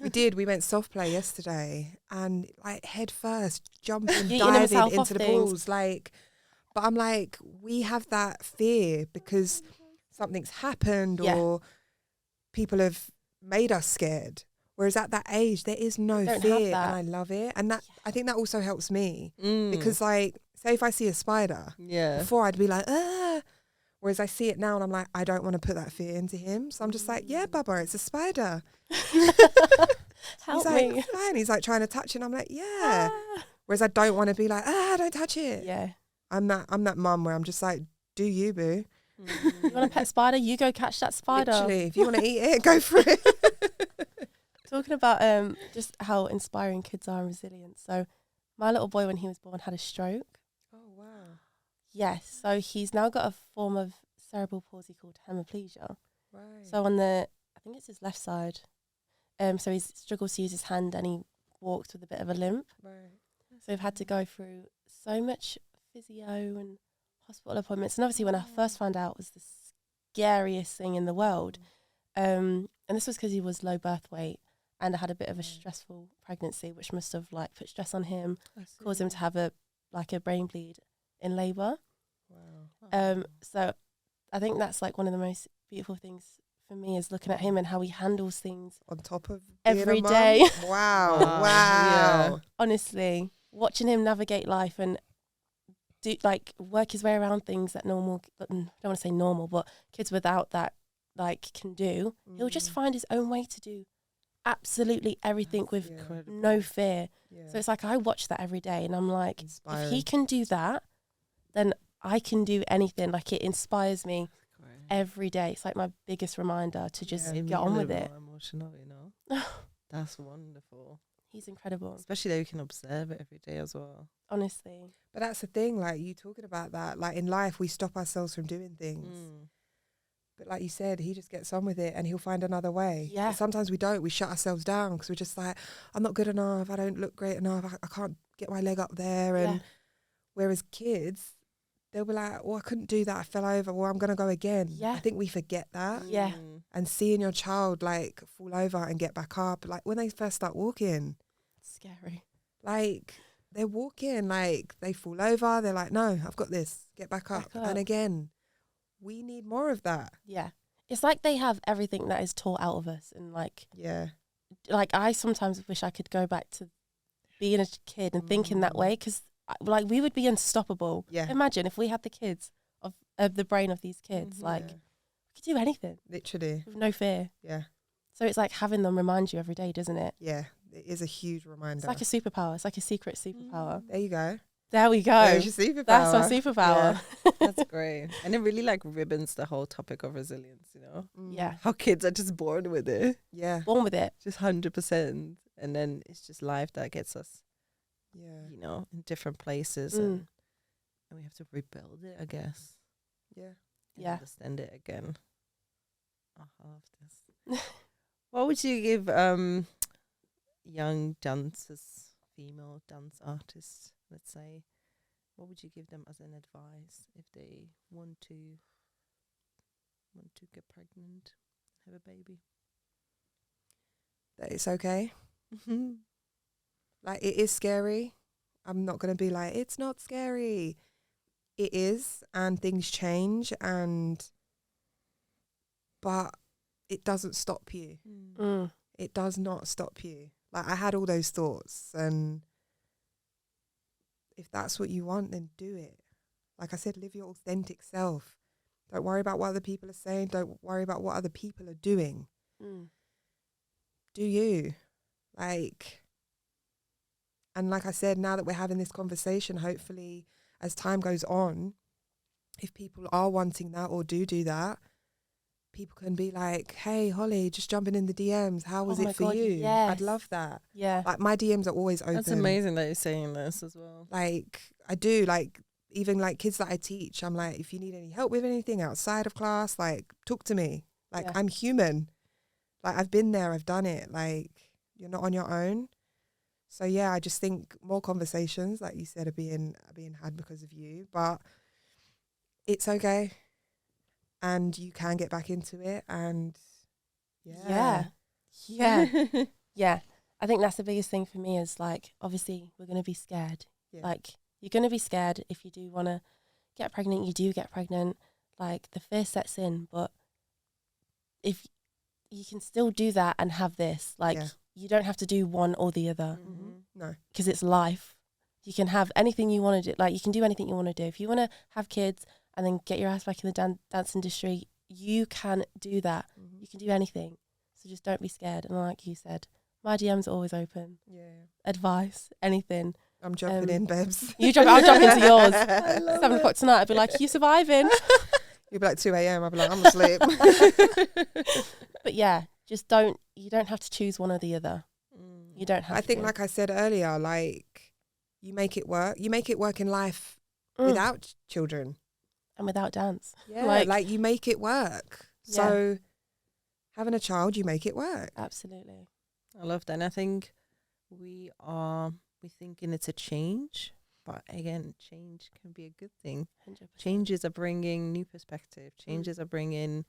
we went soft play yesterday and like head first, jumping, Yeeting diving himself off into the things. pools. Like, but I'm like, we have that fear because something's happened Yeah. or people have made us scared. Whereas at that age, there is no Don't have fear that. and I love it. And that I think that also helps me Mm. because like, say if I see a spider, yeah. before I'd be like, ah. Whereas I see it now and I'm like, I don't want to put that fear into him. So I'm just like, yeah, Bubba, it's a spider. Help He's like, me. fine. He's like trying to touch it. And I'm like, yeah. Ah. Whereas I don't want to be like, don't touch it. Yeah. I'm that mum where I'm just like, do you, boo? You want a pet spider? You go catch that spider. Literally, if you want to eat it, go for it. Talking about just how inspiring kids are and resilient. So my little boy, when he was born, had a stroke. Oh, wow. Yes. So he's now got a form of cerebral palsy called hemiplegia. Right. So I think it's his left side. So he struggles to use his hand and he walks with a bit of a limp. right. So we've had to go through so much physio and hospital appointments. And obviously when I first found out, it was the scariest thing in the world. And this was because he was low birth weight and I had a bit of a stressful pregnancy, which must have like put stress on him, caused him to have a brain bleed in labour. Wow. So I think that's like one of the most beautiful things for me is looking at him and how he handles things. On top of Every being a mum? day. Wow. Wow. Wow. Honestly, watching him navigate life and do like work his way around things that normal, I don't want to say normal, but kids without that like can do. He'll just find his own way to do absolutely everything with Yeah. no fear. Yeah. So it's like I watch that every day and I'm like, Inspiring. if he can do that, then I can do anything. Like it inspires me every day. It's like my biggest reminder to just Made me get a on little with bit it. more emotional, you know. That's wonderful. He's incredible. Especially that you can observe it every day as well. Honestly. But that's the thing, like you talking about that, like in life we stop ourselves from doing things. But like you said, he just gets on with it and he'll find another way. Yeah. But sometimes we don't. We shut ourselves down because we're just like, I'm not good enough. I don't look great enough. I can't get my leg up there. And whereas kids, they'll be like, oh, I couldn't do that. I fell over. Well, I'm going to go again. Yeah. I think we forget that. Yeah. And seeing your child like fall over and get back up, like when they first start walking, It's scary. like they're walking, like they fall over. They're like, no, I've got this. Get back up. And again, we need more of that. Yeah. It's like they have everything that is taught out of us. And like I sometimes wish I could go back to being a kid and thinking that way, because like we would be unstoppable. Yeah. Imagine if we had the kids of the brain of these kids, like we could do anything. Literally. With no fear. Yeah. So it's like having them remind you every day, doesn't it? Yeah. It is a huge reminder. It's like a superpower. It's like a secret superpower. There you go. There we go. There's your superpower. That's our superpower. Yeah. That's great. And it really like ribbons the whole topic of resilience, you know? Yeah. How kids are just born with it. Yeah. Born with it. Just 100%. And then it's just life that gets us, Yeah. you know, in different places. And we have to rebuild it, I guess. Yeah. And Yeah. understand it again. I love this. What would you give young dancers, female dance artists, let's say, what would you give them as an advice if they want to get pregnant, have a baby? That it's okay. Like it is scary. I'm not going to be like, it's not scary. It is, and things change, but it doesn't stop you. It does not stop you. Like I had all those thoughts, and if that's what you want, then do it. Like I said, live your authentic self. Don't worry about what other people are saying. Don't worry about what other people are doing. Do you. And like I said, now that we're having this conversation, hopefully as time goes on, if people are wanting that or do that, people can be like, hey, Holly, just jumping in the DMs. How was it for you? Yes. I'd love that. Yeah. Like my DMs are always open. That's amazing that you're saying this as well. Like I do, like even like kids that I teach, I'm like, if you need any help with anything outside of class, like talk to me. Like I'm human. Like I've been there, I've done it. Like you're not on your own. So yeah, I just think more conversations, like you said, are being had because of you. But it's okay. And you can get back into it, and Yeah. I think that's the biggest thing for me is like, obviously we're going to be scared. Yeah. Like you're going to be scared if you do want to get pregnant, you do get pregnant. Like the fear sets in, but if you can still do that and have this, like you don't have to do one or the other. No. Because it's life. You can have anything you want to do. Like you can do anything you want to do. If you want to have kids and then get your ass back in the dance industry, you can do that. You can do anything. So just don't be scared. And like you said, my DM's are always open. Yeah. Advice, anything. I'm jumping in, babes. I'll jump into yours. 7 o'clock tonight, I'll be like, you surviving? You'll be like 2 a.m. I'll be like, I'm asleep. But yeah, you don't have to choose one or the other. You don't have to. I think, like I said earlier, like you make it work. You make it work in life without children. And without dance. Yeah, like you make it work. Yeah. So having a child, you make it work. Absolutely. I love that. And I think we're thinking it's a change, but again, change can be a good thing. 100%. Changes are bringing new perspective. Changes are bringing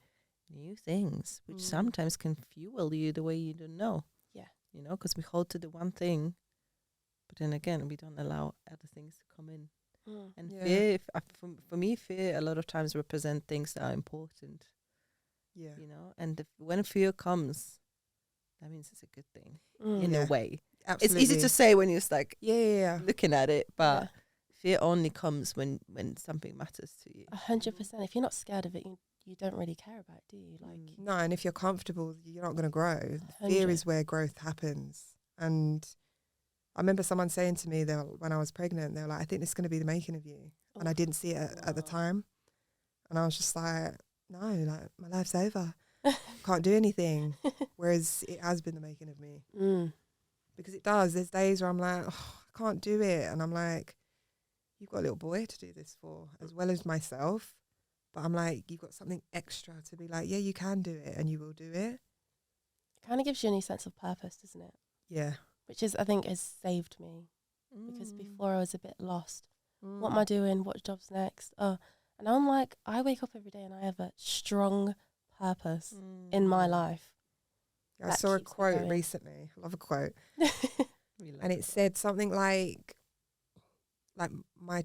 new things, which sometimes can fuel you the way you don't know. Yeah. You know, because we hold to the one thing, but then again, we don't allow other things to come in. And fear, for me, fear a lot of times represent things that are important. Yeah. You know, and when fear comes, that means it's a good thing in a way. Absolutely. It's easy to say when you're just like looking at it, but fear only comes when something matters to you. 100%. If you're not scared of it, you don't really care about it, do you? Like no, and if you're comfortable, you're not going to grow. Fear is where growth happens. And I remember someone saying to me when I was pregnant, they were like, I think this is going to be the making of you. And I didn't see it at the time. And I was just like, no, like my life's over. Can't do anything. Whereas it has been the making of me. because it does. There's days where I'm like, oh, I can't do it. And I'm like, you've got a little boy to do this for, as well as myself. But I'm like, you've got something extra to be like, yeah, you can do it and you will do it. It kind of gives you a new sense of purpose, doesn't it? Yeah. Which is, I think, has saved me. Because before I was a bit lost. What am I doing? What job's next? And I'm like, I wake up every day and I have a strong purpose in my life. I saw a quote recently. I love a quote. And it said something like my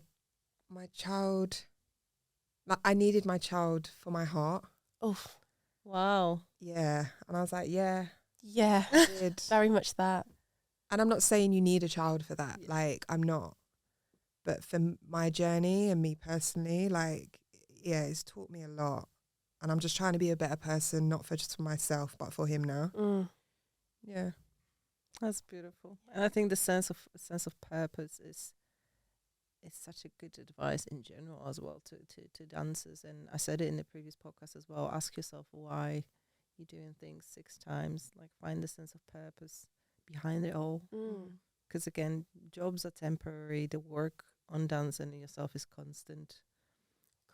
child, like I needed my child for my heart. Oof. Wow. Yeah. And I was like, yeah. Yeah. I did. Very much that. And I'm not saying you need a child for that. Yeah. Like, I'm not. But for my journey and me personally, like, yeah, it's taught me a lot. And I'm just trying to be a better person, not for just for myself, but for him now. Yeah. That's beautiful. And I think the sense of purpose is such a good advice in general as well to dancers. And I said it in the previous podcast as well. Ask yourself why you're doing things 6 times. Like, find the sense of purpose behind it all. Because again, jobs are temporary. The work on dancing yourself is constant.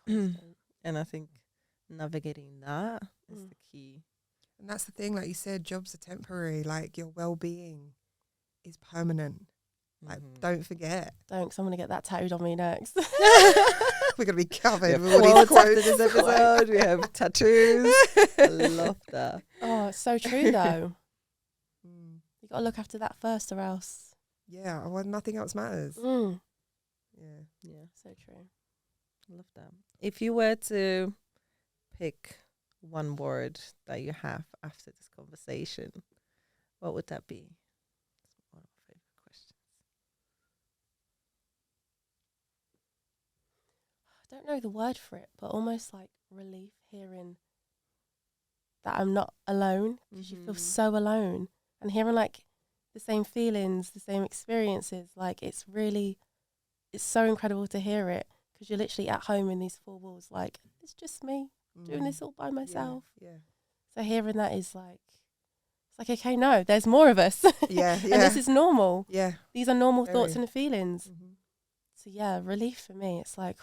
And I think navigating that is the key. And that's the thing, like you said, jobs are temporary. Like, your well-being is permanent. Like, don't forget. Don't, because I'm going to get that tattooed on me next. We're going to be covered with all all these these quotes. after this episode. We have tattoos. I love that. Oh, it's so true though. You got to look after that first or else. Yeah, well, nothing else matters. Yeah. So true. I love that. If you were to pick one word that you have after this conversation, what would that be? That's one of my favorite questions. I don't know the word for it, but almost like relief, hearing that I'm not alone, because you feel so alone, and hearing like the same feelings, the same experiences. Like, it's so incredible to hear it, because you're literally at home in these 4 walls, like, it's just me doing this all by myself. Yeah. So hearing that is like, it's like, okay, no, there's more of us. Yeah. And this is normal. Yeah. These are normal thoughts and feelings. Mm-hmm. So yeah, relief for me. It's like,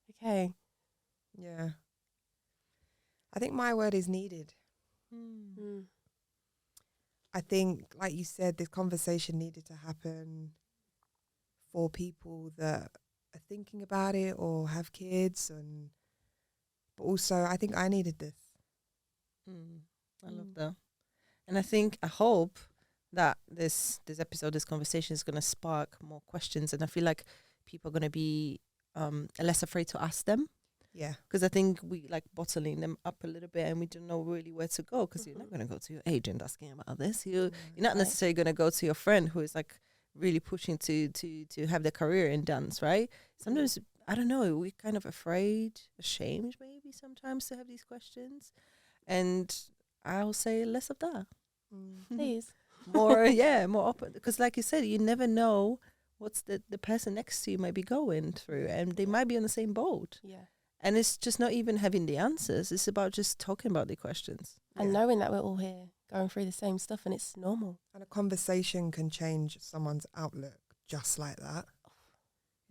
okay. Yeah. I think my word is needed. I think, like you said, this conversation needed to happen for people that are thinking about it or have kids, but also I think I needed this. I love that. And I hope that this episode, this conversation is going to spark more questions, and I feel like people are going to be less afraid to ask them. Yeah. Because I think we like bottling them up a little bit, and we don't know really where to go, because you're not going to go to your agent asking about this. You're not necessarily going to go to your friend who is like really pushing to have their career in dance, right? Sometimes, I don't know, we're kind of ashamed maybe sometimes to have these questions. And I'll say less of that. Please. More open. Because like you said, you never know what's the person next to you might be going through, and they might be on the same boat. Yeah. And it's just not even having the answers. It's about just talking about the questions. And knowing that we're all here going through the same stuff, and it's normal. And a conversation can change someone's outlook just like that.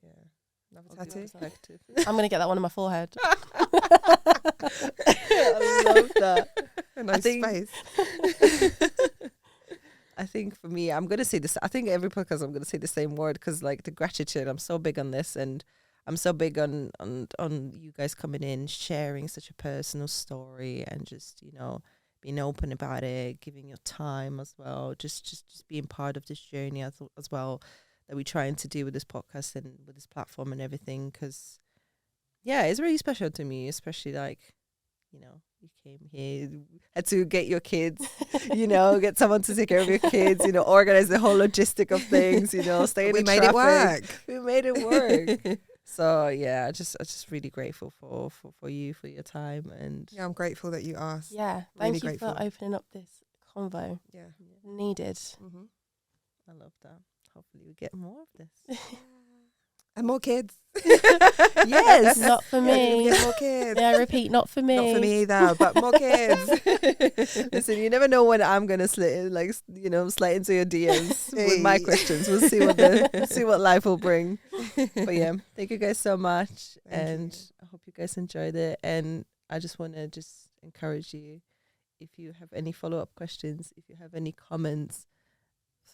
Yeah. Another tattoo? I'm going to get that one on my forehead. I love that. A nice space. I think for me, I'm going to say this. I think every podcast I'm going to say the same word, because like the gratitude, I'm so big on this, and I'm so big on you guys coming in, sharing such a personal story, and just, you know, being open about it, giving your time as well, just being part of this journey as well that we're trying to do with this podcast and with this platform and everything. Because yeah, it's really special to me, especially like, you know, you came here, had to get your kids, you know, get someone to take care of your kids, you know, organize the whole logistic of things, you know, stay in the traffic. We made it work. So yeah, I just really grateful for you, for your time. And yeah, I'm grateful that you asked. Yeah, thank you for opening up this convo. Yeah. Needed. I love that. Hopefully we get more of this. And more kids. Yes. Not for me. Yeah, more kids. Yeah, I repeat, not for me. Not for me either, but more kids. Listen, you never know when I'm gonna slide into your DMs with my Hey. questions. We'll see see what life will bring. But yeah, thank you guys so much, and I hope you guys enjoyed it. And I just want to encourage you, if you have any follow-up questions, if you have any comments,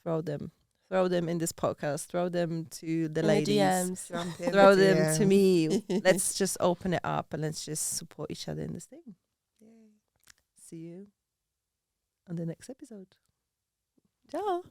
throw them in this podcast, throw them to the In ladies, the DMs. Jump in throw the them to DMs. me. Let's just open it up and let's just support each other in this thing. See you on the next episode. Ciao.